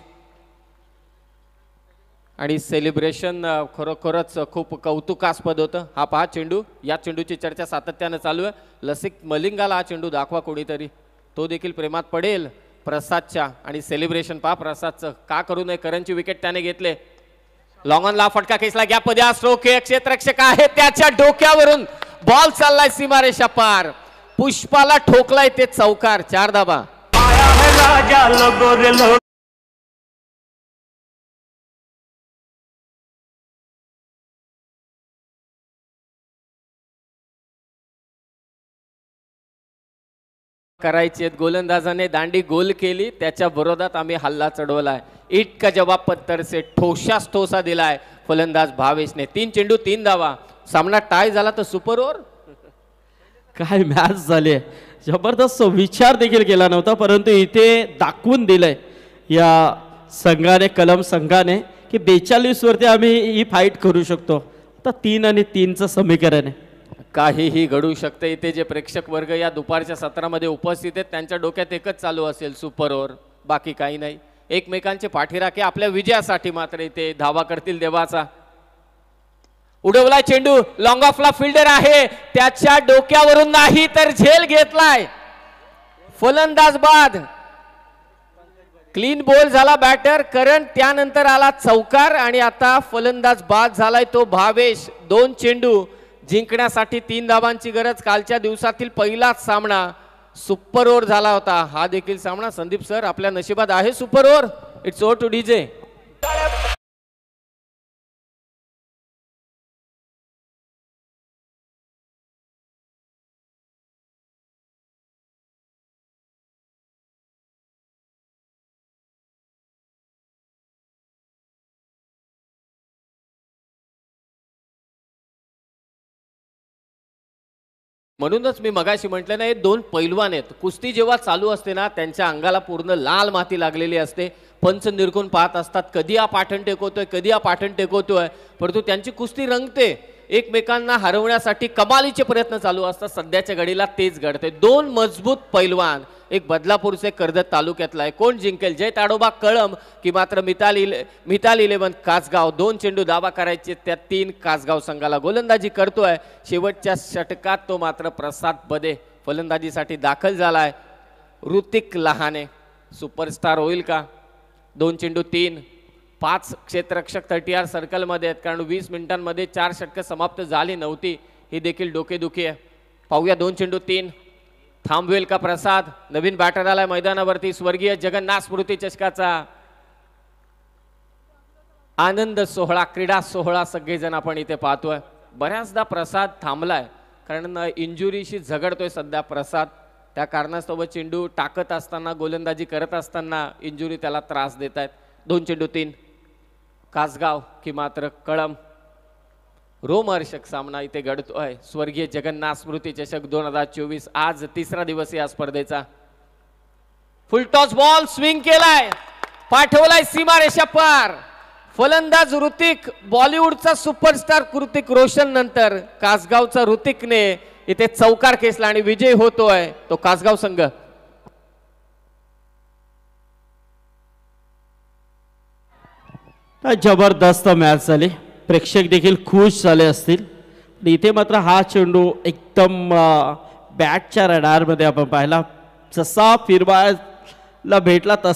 आणि सेलिब्रेशन खरोखरच खूप कौतुकास्पद होतं। हा पहा चेंडू, या चेंडूची चर्चा सातत्याने चालू आहे, लसिक मलिंगाला हा चेंडू दाखवा कोणीतरी, तो देखील प्रेमात पडेल प्रसादच्या। आणि सेलिब्रेशन पहा प्रसादचं, का करू नये, करणची विकेट त्याने घेतले, लॉंग ऑनला फटका खेचला, गॅप मध्ये स्ट्रोक, क्षेत्ररक्षक आहे त्याच्या डोक्यावरून बॉल चाललाय सीमारेषा पार, पुष्पाला ठोकलाय ते चौकार, 4 धावा। करायचे गोलंदाजाने दांडी गोल केली, त्याच्या विरोधात आम्ही हल्ला चढवलाय, इट का जवाब पत्थर से ठोशास ठोसा दिलाय फलंदाज भावेशने। 3 चेंडू 3 धावा, सामना टाय झाला तर सुपर ओव्हर। काय मॅच झाली, जबरदस्त विचार देखील केला नव्हता, परंतु इथे दाखवून दिलंय या संघाने, कलम संघाने, की 42 वरती आम्ही ही फाईट करू शकतो। आता 3 आणि 3चं समीकरण आहे, काहीही घडू शकते। इथे जे प्रेक्षक वर्ग या दुपारच्या सत्रामध्ये उपस्थित आहेत त्यांच्या डोक्यात एकच चालू असेल, सुपर ओव्हर, बाकी काही नाही। एकमेकांचे पाठीराखे आपल्या विजयासाठी मात्र इथे धावा करतील देवाचा। उडवलाय चेंडू, लॉंग ऑफला फिल्डर आहे, त्याच्या डोक्यावरून नाही तर झेल घेतलाय, फलंदाज बाद, क्लीन बॉल झाला बॅटर करण, त्यानंतर आला चौकार आणि आता फलंदाज बाद झालाय तो भावेश। 2 चेंडू जिंकण्यासाठी 3 धावांची गरज, कालच्या दिवसातील पहिलाच सामना सुपर ओव्हर झाला होता, हा देखील सामना संदीप सर आपल्या नशिबात आहे super over. It's over two DJ. म्हणूनच मी मगाशी म्हटलं ना, हे 2 पैलवान आहेत, कुस्ती जेव्हा चालू असते ना त्यांच्या अंगाला पूर्ण लाल माती लागलेली असते, पंच निरखून पाहत असतात कधी हा पाठण टेकवतोय, कधी हा पाठण टेकवतोय, परंतु त्यांची कुस्ती रंगते, एकमेकांना हरवण्यासाठी कमालीचे प्रयत्न चालू असतात, सध्याच्या घडीला तेच घडते। 2 मजबूत पैलवान, एक बदलापूरचे कर्जत तालुक्यातला आहे, कोण जिंकेल, जय ताडोबा कळम की मात्र मिताली 11 कासगाव। 2 चेंडू धावा करायचे, त्या 3 कासगाव संघाला, गोलंदाजी करतोय शेवटच्या षटकात तो मात्र प्रसाद बदे फलंदाजीसाठी दाखल झालाय। ऋतिक लहाने सुपरस्टार होईल का, 2 चेंडू 3, 5 क्षेत्ररक्षक 30R सर्कलमध्ये आहेत, कारण 20 मिनिटांमध्ये 4 षटकं समाप्त झाली नव्हती, ही देखील डोकेदुखी आहे। पाहूया 2 चेंडू 3, थांबवेल का प्रसाद, नवीन बॅटर आलाय मैदानावरती, स्वर्गीय जगन्नाथ स्मृती चषकाचा आनंद सोहळा, क्रीडा सोहळा सगळेजण आपण इथे पाहतोय। बऱ्याचदा प्रसाद थांबलाय, कारण इंजुरीशी झगडतोय सध्या प्रसाद, त्या कारणास्तव चेंडू टाकत असताना, गोलंदाजी करत असताना इंजुरी त्याला त्रास देत आहेत। 2 चेंडू 3, कासगाव की मात्र कळम, रोमहर्षक सामना इथे घडतोय, स्वर्गीय जगन्नाथ स्मृती चषक 2024, आज 3रा दिवस या स्पर्धेचा। फुल टॉस बॉल स्विंग केलाय, पाठवलाय सीमारेषा पार, फलंदाज ऋतिक, बॉलिवूडचा सुपरस्टार ऋतिक रोशन नंतर कासगावचा ऋतिकने इथे चौकार खेचला आणि विजय होतोय तो कासगाव संघ। जबरदस्त मॅच झाली, प्रेक्षक देखील खुश झाले असतील. आणि इथे मात्र हा चेंडू एकदम बॅटच्या रडारमध्ये आपण पाहिला, जसा फिरवायला भेटला तसा